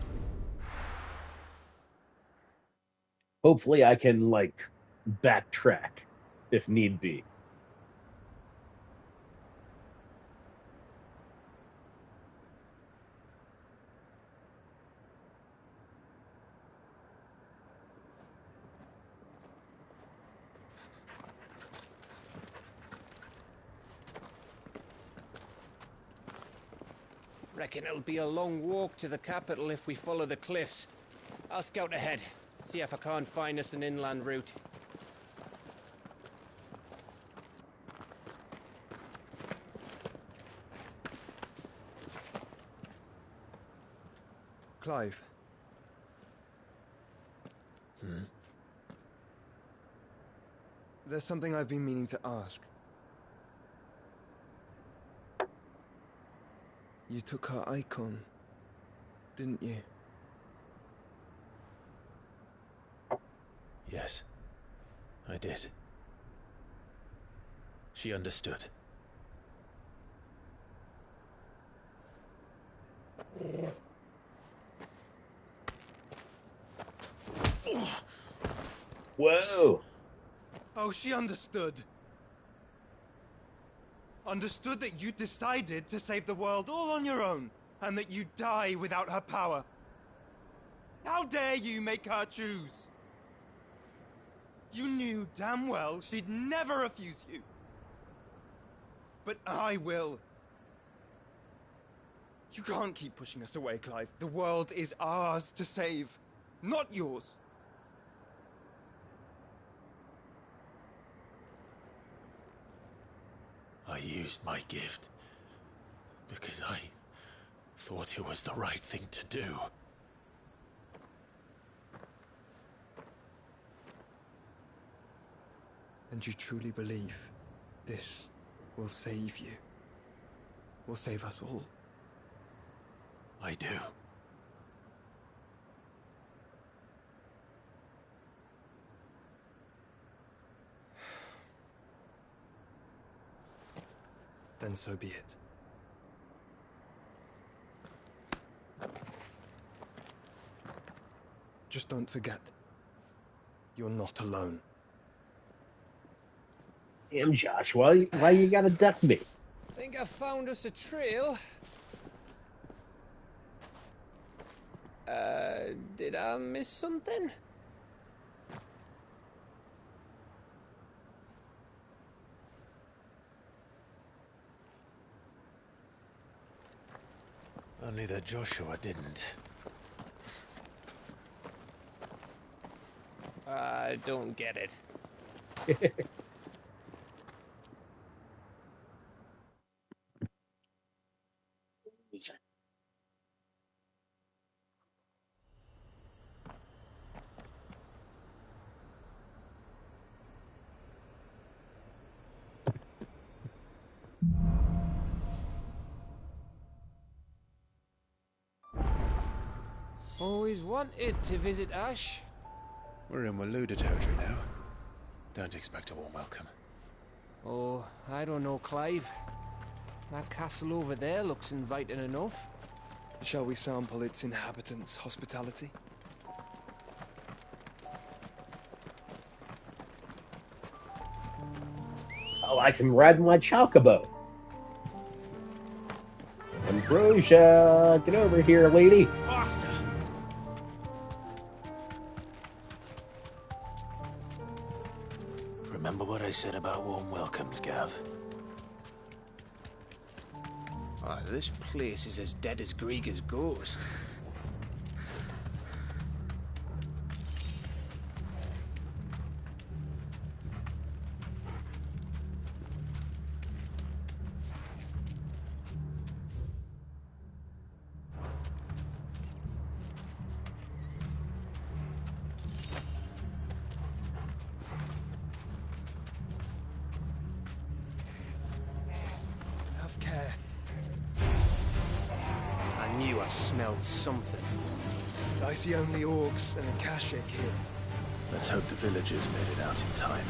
Hopefully I can, like, backtrack if need be. Reckon it'll be a long walk to the capital if we follow the cliffs. I'll scout ahead, see if I can't find us an inland route. Clive. There's something I've been meaning to ask. You took her icon, didn't you? Yes, I did. She understood. Whoa. Oh, she understood. Understood that you decided to save the world all on your own, and that you'd die without her power. How dare you make her choose? You knew damn well she'd never refuse you. But I will. You can't keep pushing us away, Clive. The world is ours to save, not yours. I used my gift because I thought it was the right thing to do. And you truly believe this will save you? Will save us all? I do. Then so be it. Just don't forget, you're not alone. Damn, Josh, why you gotta duck me? Think I found us a trail. Did I miss something? Only that Joshua didn't. I don't get it. Always wanted to visit Ash. We're in Waloda territory now. Don't expect a warm welcome. Oh, I don't know, Clive. That castle over there looks inviting enough. Shall we sample its inhabitants' hospitality? Oh, I can ride my chocobo. Ambrosia, get over here, lady. Faster! Remember what I said about warm welcomes, Gav? Oh, this place is as dead as Grieger's ghost. Have care. I knew I smelled something. I see only orcs and a Kashik here. Let's hope the villagers made it out in time.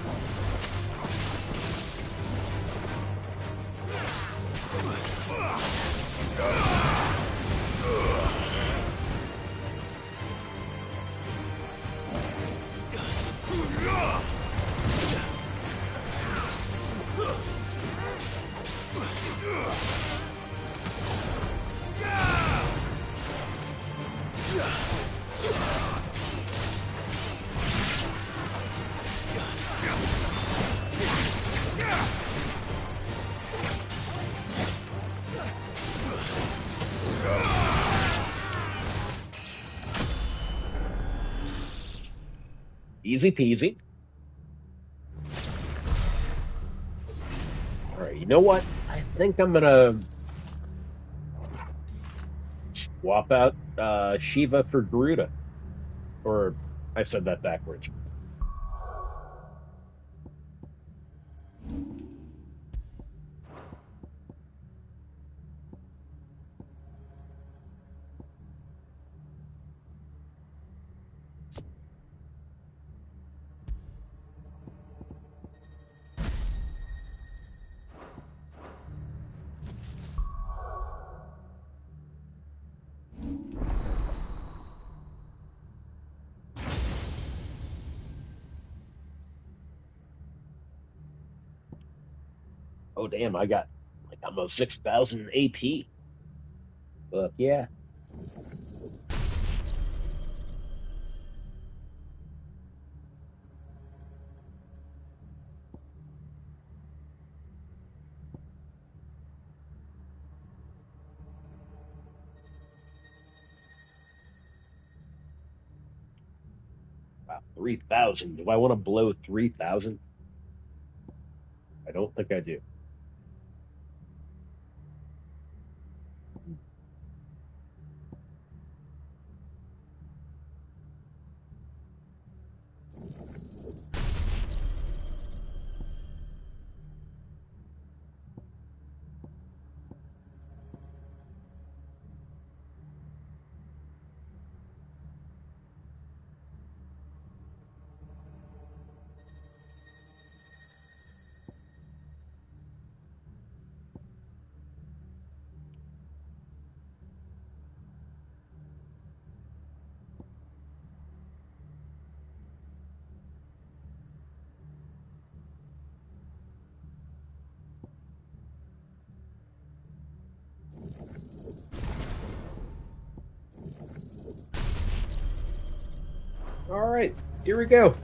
Easy peasy. Alright, you know what? I think I'm gonna swap out Shiva for Garuda. Or, I said that backwards. Oh, damn, I got like almost 6,000 AP. But yeah. Wow, 3,000. Do I want to blow 3,000? I don't think I do. All right, here we go.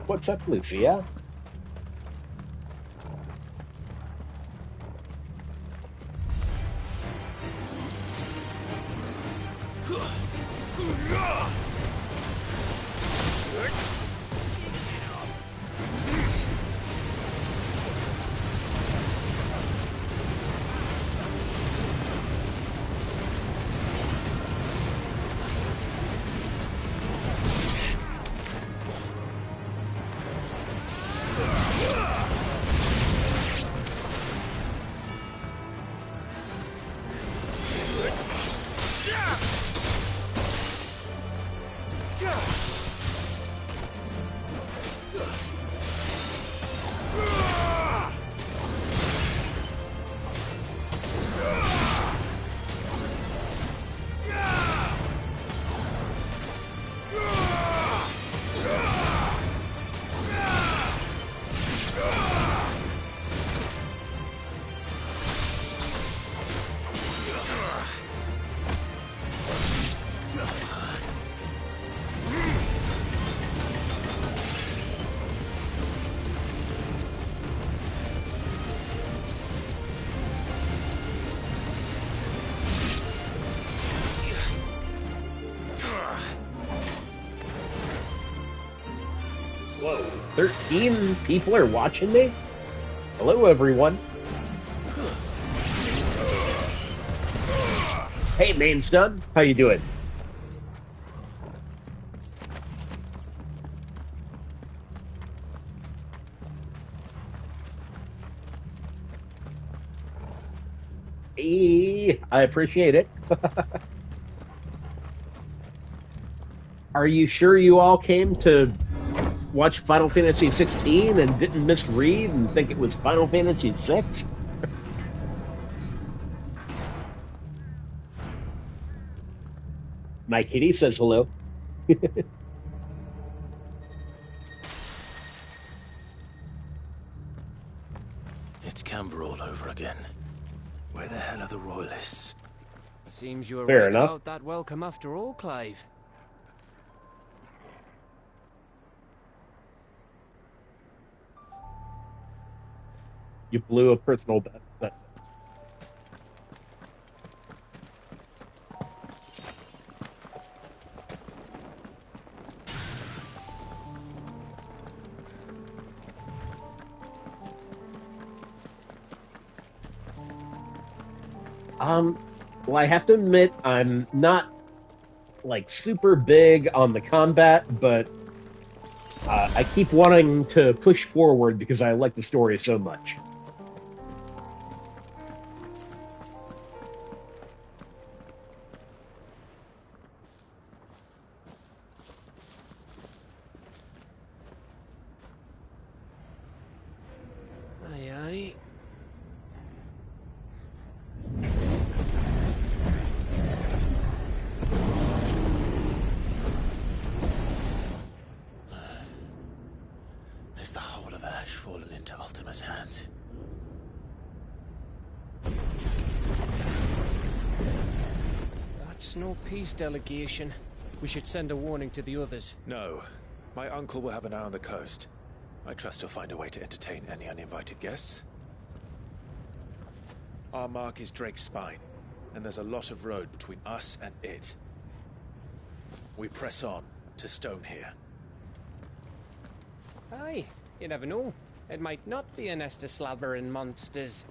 What's up, Lucia? Whoa, 13 people are watching me? Hello, everyone. Hey, Mainstun, how you doing? Hey, I appreciate it. Are you sure you all came to watch Final Fantasy 16 and didn't misread and think it was Final Fantasy 6? My kitty says hello. It's Camber all over again. Where the hell are the Royalists? Seems you were Fair right enough. about that welcome after all, Clive. You blew a personal bet. Well, I have to admit, I'm not, like, super big on the combat, but I keep wanting to push forward because I like the story so much. Aye, aye. Is the whole of Ash fallen into Ultima's hands? That's no peace delegation. We should send a warning to the others. No. My uncle will have an eye on the coast. I trust he'll find a way to entertain any uninvited guests. Our mark is Drake's Spine, and there's a lot of road between us and it. We press on to Stonehere. Aye, you never know. It might not be a nest of slabbering monsters.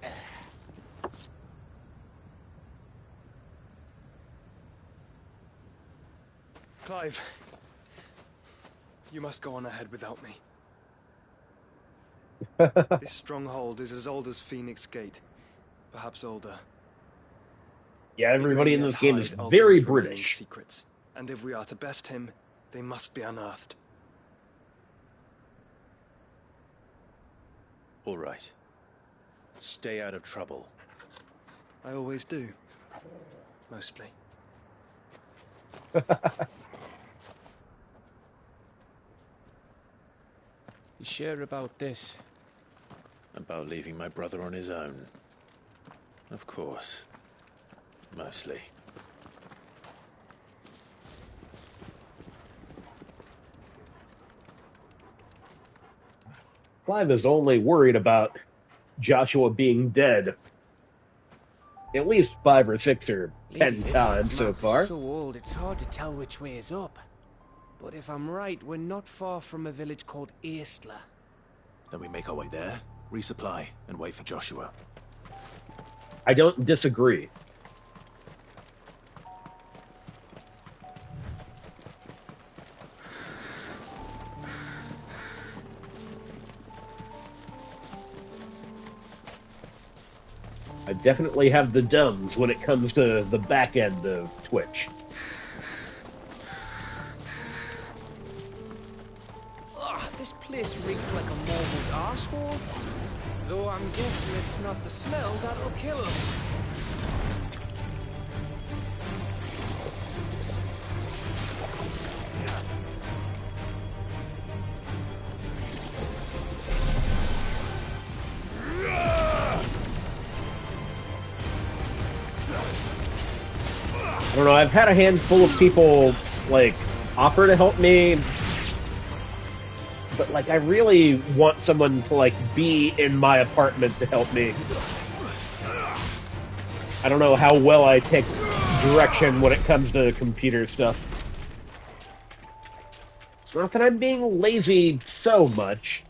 Clive, you must go on ahead without me. This stronghold is as old as Phoenix Gate, perhaps older. Yeah, everybody in this game is Hide very Ultima's remaining British. secrets, and if we are to best him, they must be unearthed. All right. Stay out of trouble. I always do. Mostly. You sure about this? About leaving my brother on his own. Of course. Mostly. Clive is only worried about Joshua being dead. At least 5 or 6 or 10 times so far. So old, it's hard to tell which way is up. But if I'm right, we're not far from a village called Aistla. Then we make our way there, resupply, and wait for Joshua. I don't disagree. I definitely have the dumbs when it comes to the back end of Twitch. Ugh, this place reeks like a morble's arsehole. Though I'm guessing it's not the smell that'll kill us. I don't know, I've had a handful of people, like, offer to help me, but, like, I really want someone to, like, be in my apartment to help me. I don't know how well I take direction when it comes to computer stuff. It's not that I'm being lazy so much.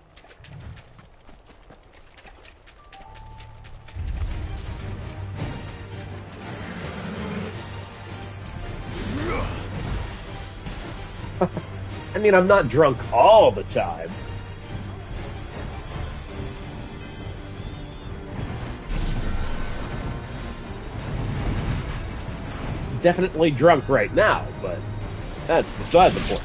I mean, I'm not drunk all the time. Definitely drunk right now, but that's beside the point.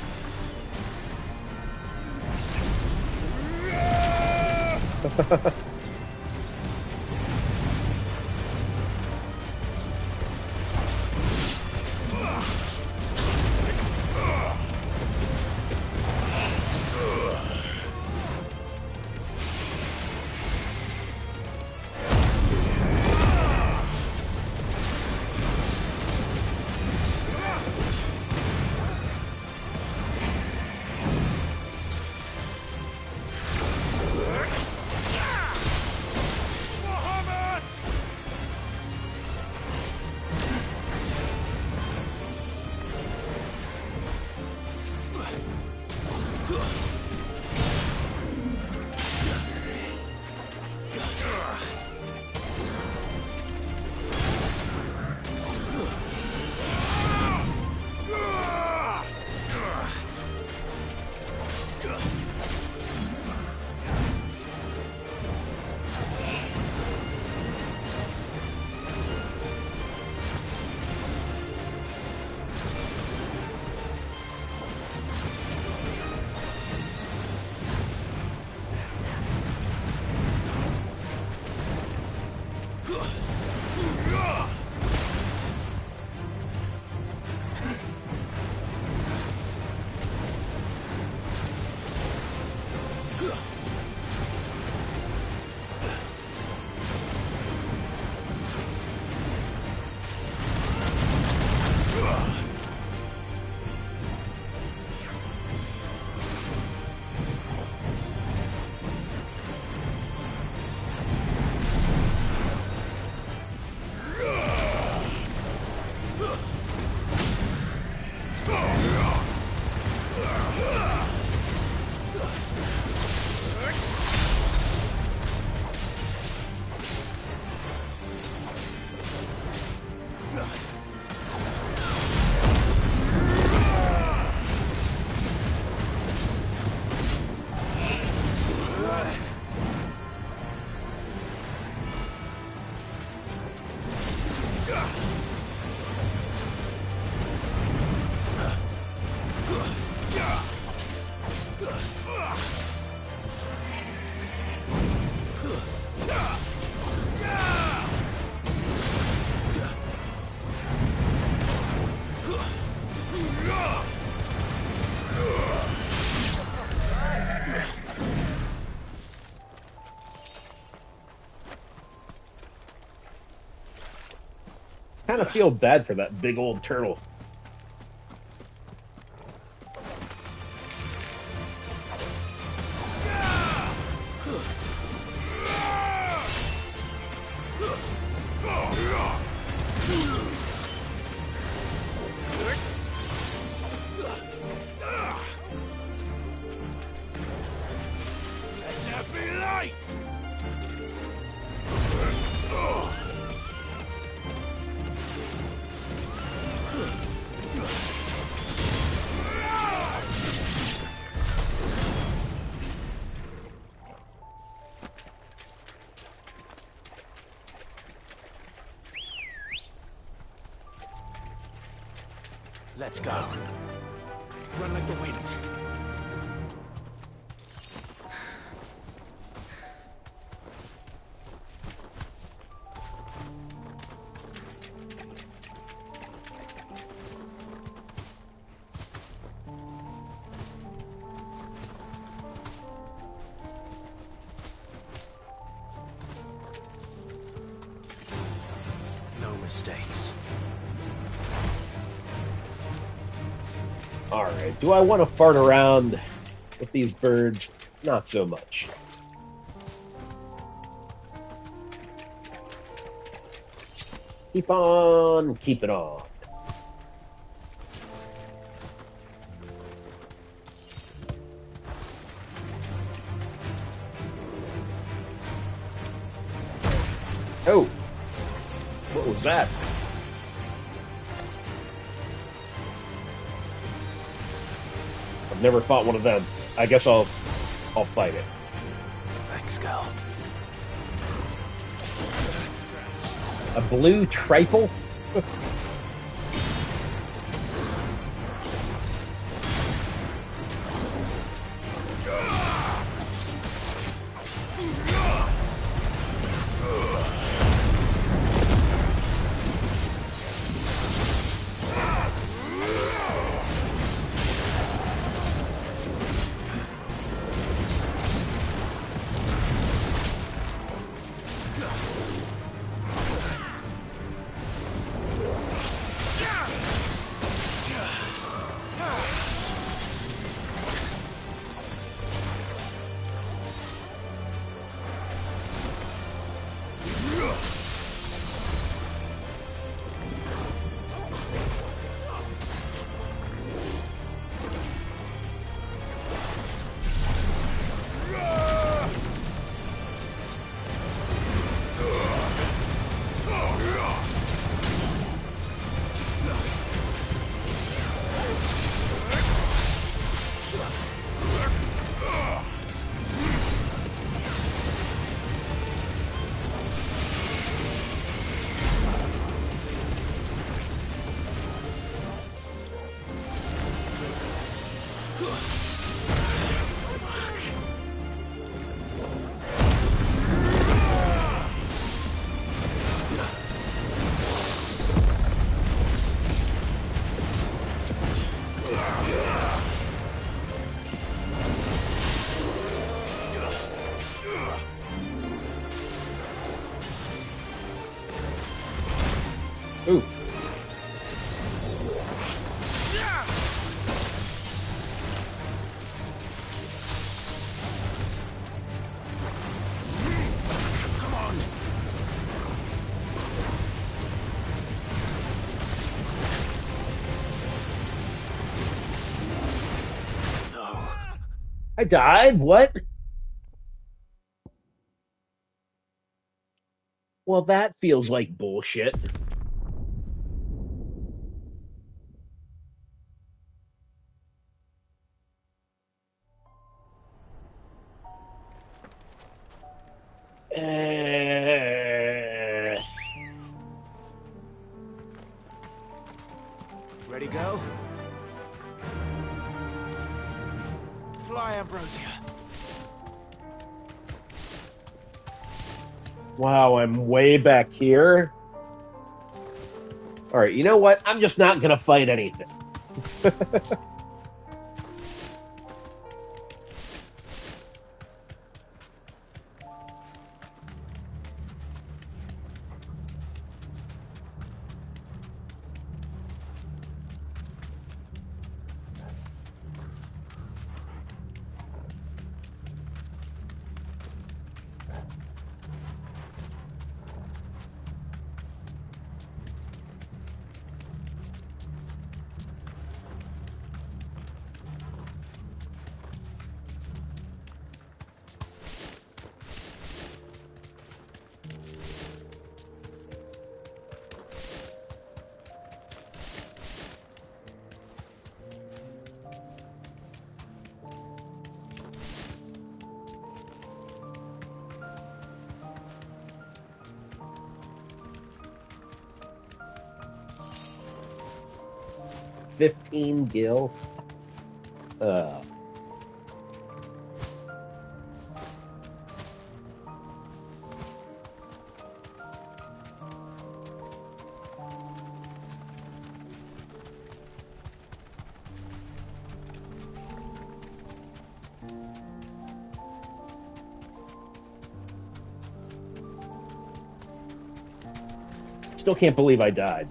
kind of feel bad for that big old turtle. Let's go. Run like the wind. No mistakes. Alright, do I want to fart around with these birds? Not so much. Keep on keeping on. Oh! What was that? I've never fought one of them. I guess I'll fight it. Thanks, Gal. A blue triple? Ooh. Come on. No. I died? What? Well, that feels like bullshit. Ready, go? Fly, Ambrosia. Wow, I'm way back here. Alright, you know what? I'm just not gonna fight anything. 15 gil. Still can't believe I died.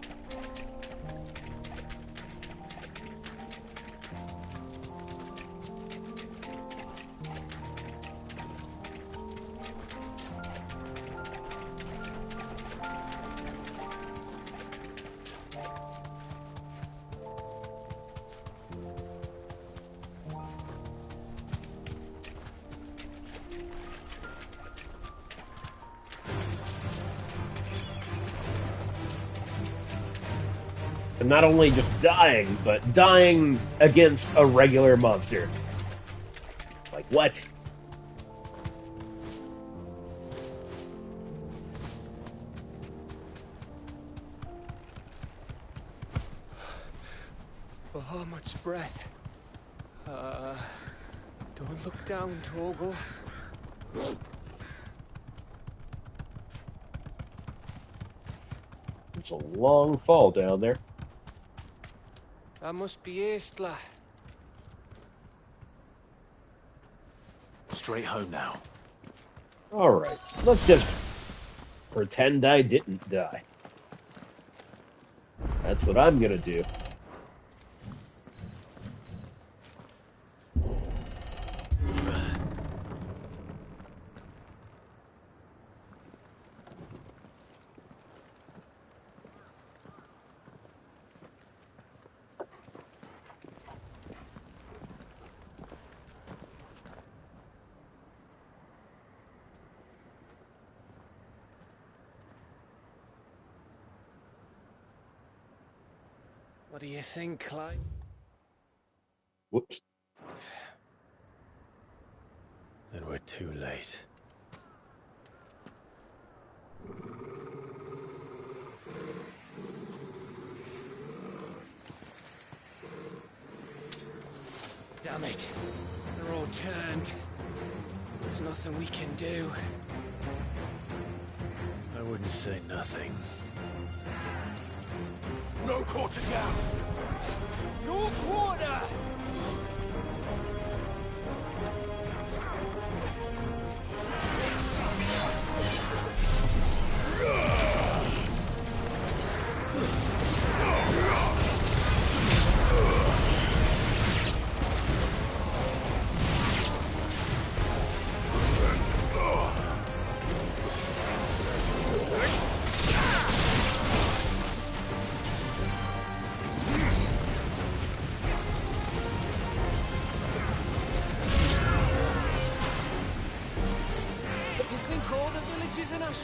And not only just dying, but dying against a regular monster. Like, what? Bahamut's breath. Don't look down, Torgal. It's a long fall down there. That must be Aistla. Straight home now. Alright, let's just pretend I didn't die. That's what I'm gonna do. What do you think, Clive? Whoops. Then we're too late. Damn it. They're all turned. There's nothing we can do. I wouldn't say nothing. No quarter down! No quarter!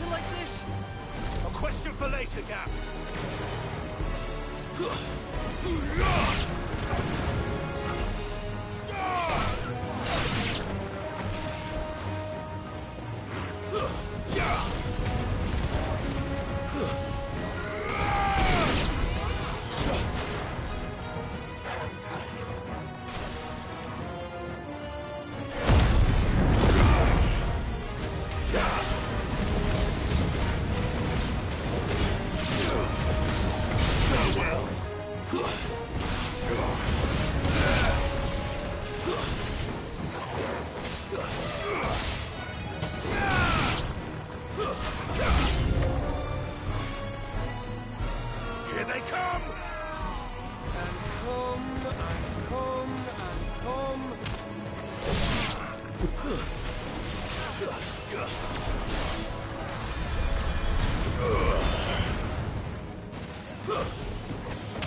Like this? A question for later, Gap.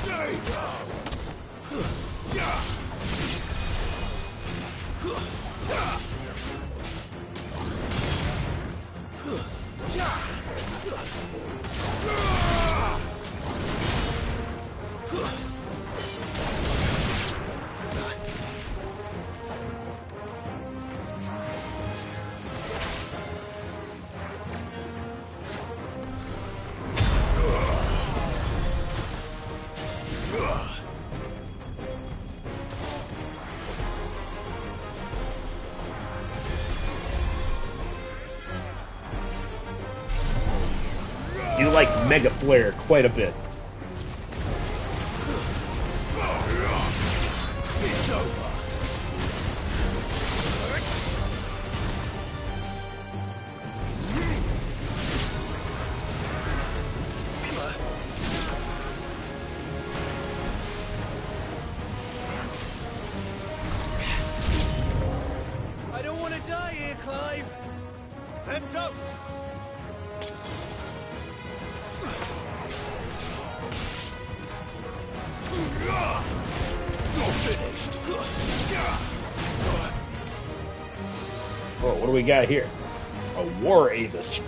Stay down! like Mega Flare quite a bit. It's over. I don't want to die here, Clive. Then don't. You're finished. Oh, what do we got here? A War Avis.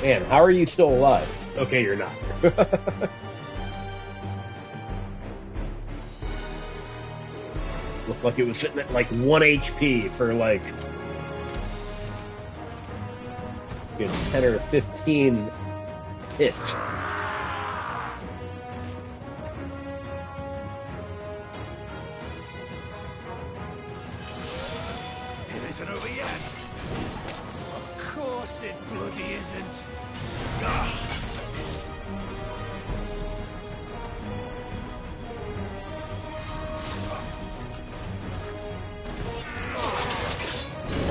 Man, how are you still alive? Okay, you're not. Looked like it was sitting at like 1 HP for like good 10 or 15 hits. It isn't over yet. Of course it bloody isn't.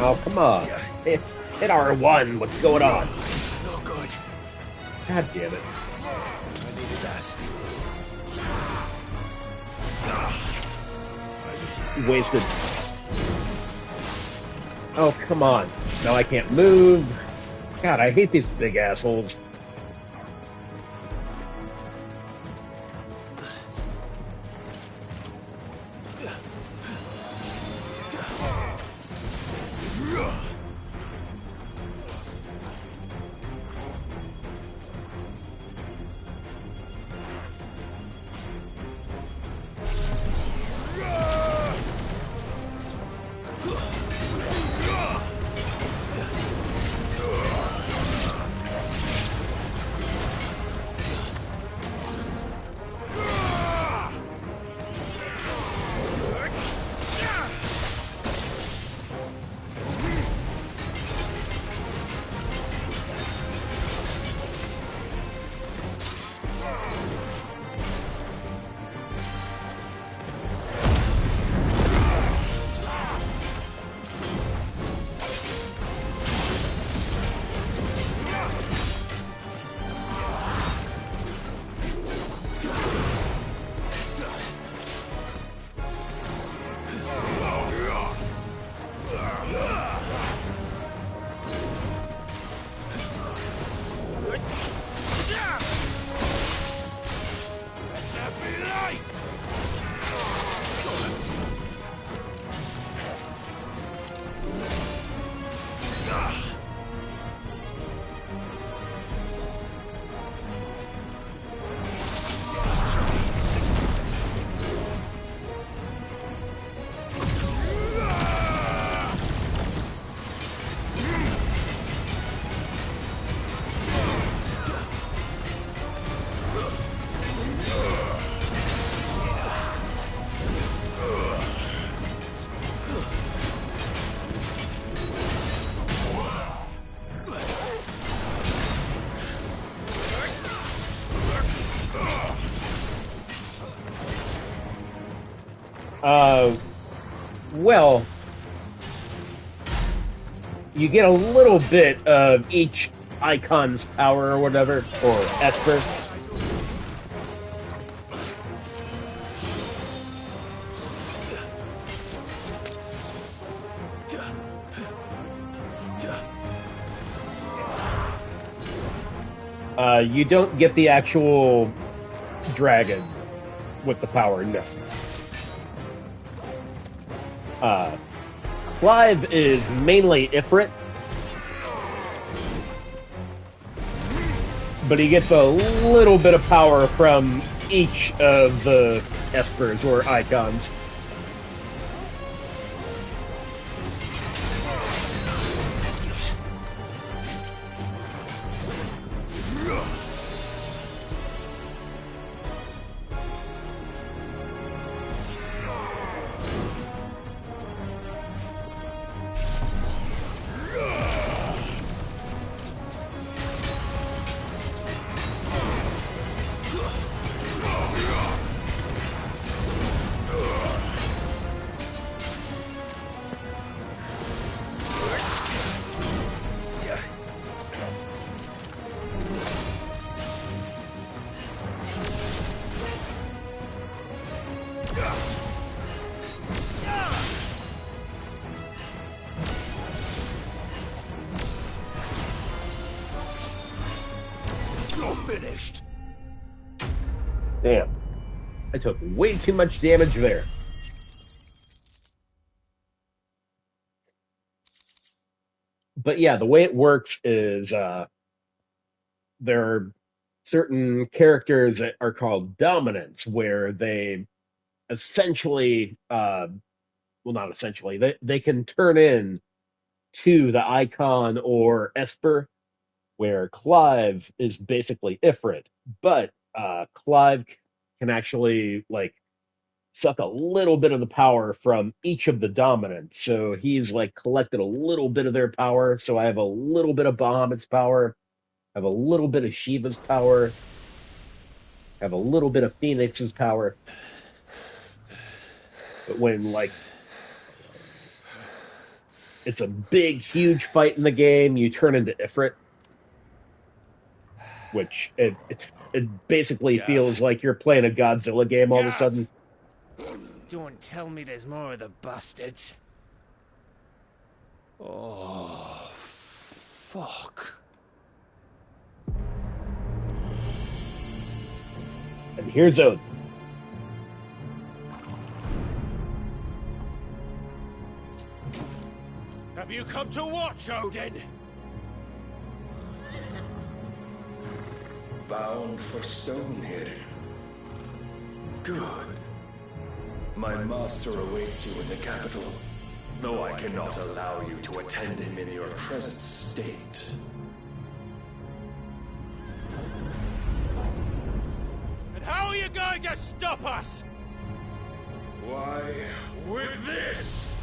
Oh, come on. Hit R1. What's going on? Not good. God damn it. I needed that. Wasted. Oh, come on. Now I can't move. God, I hate these big assholes. Well, you get a little bit of each icon's power or whatever, or Esper. You don't get the actual dragon with the power, no. Clive is mainly Ifrit, but he gets a little bit of power from each of the Espers or icons. Finished. Damn. I took way too much damage there. But yeah, the way it works is there are certain characters that are called dominants, where they essentially, well, not essentially, they can turn in to the icon or Esper, where Clive is basically Ifrit, but Clive can actually like suck a little bit of the power from each of the dominants. So he's like collected a little bit of their power. So I have a little bit of Bahamut's power, I have a little bit of Shiva's power, I have a little bit of Phoenix's power. But when like it's a big, huge fight in the game, you turn into Ifrit, which it basically feels like you're playing a Godzilla game all of a sudden. Don't tell me there's more of the bastards. Oh, fuck. And here's Odin. Have you come to watch, Odin? Bound for Stonehill. Good. My master awaits you in the capital, though I cannot allow you to attend him in your present state. And how are you going to stop us? Why, with this!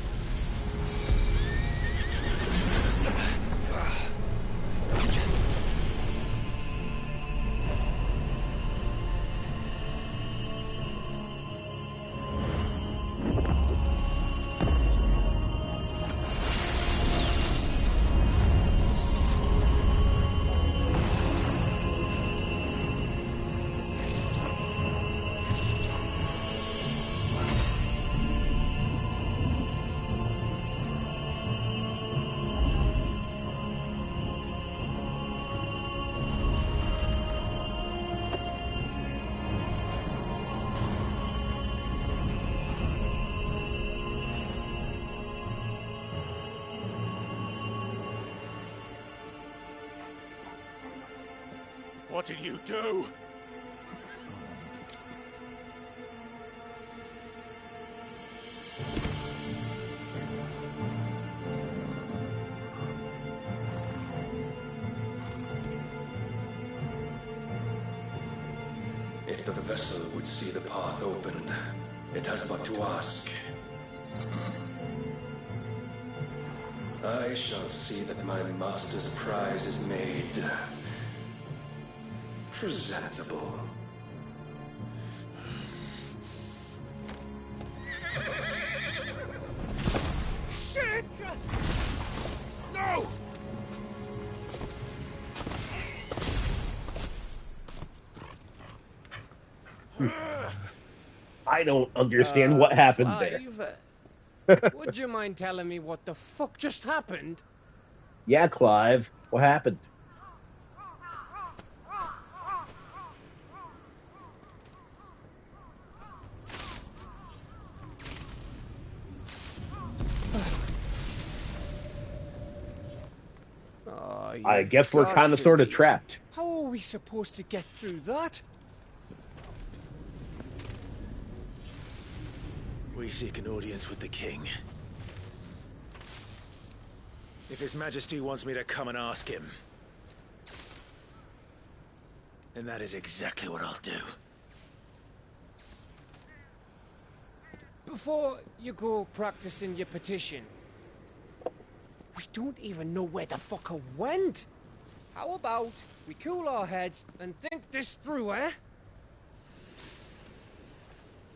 What did you do? If the vessel would see the path opened, it has but to ask. I shall see that my master's prize is made presentable. I don't understand what happened Clive, would you mind telling me what the fuck just happened? Yeah, Clive, what happened? I guess we're kind of sort of trapped. How are we supposed to get through that? We seek an audience with the king. If His Majesty wants me to come and ask him, then that is exactly what I'll do. Before you go practicing your petition, we don't even know where the fucker went. How about we cool our heads and think this through, eh?